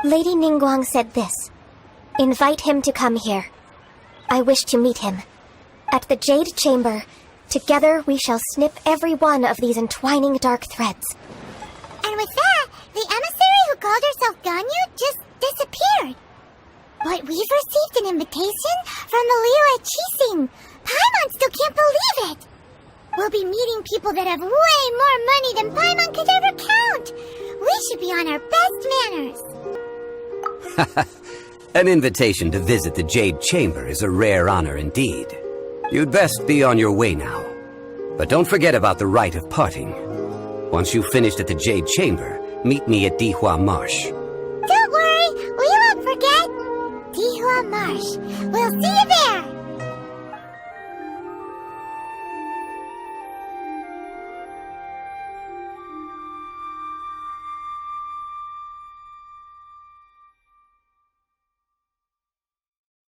Lady Ningguang said this. Invite him to come here. I wish to meet him. At the Jade Chamber, together we shall snip every one of these entwining dark threads. And with that, the emissary who called herself Ganyu just disappeared. But we've received an invitation from the Liyue Qixing. Paimon still can't believe it. We'll be meeting people that have way more money than Paimon could ever count. We should be on our best manners. An invitation to visit the Jade Chamber is a rare honor indeed. You'd best be on your way now. But don't forget about the rite of parting. Once you've finished at the Jade Chamber, meet me at Dihua Marsh. Don't worry, we won't forget. Dihua Marsh. We'll see you there.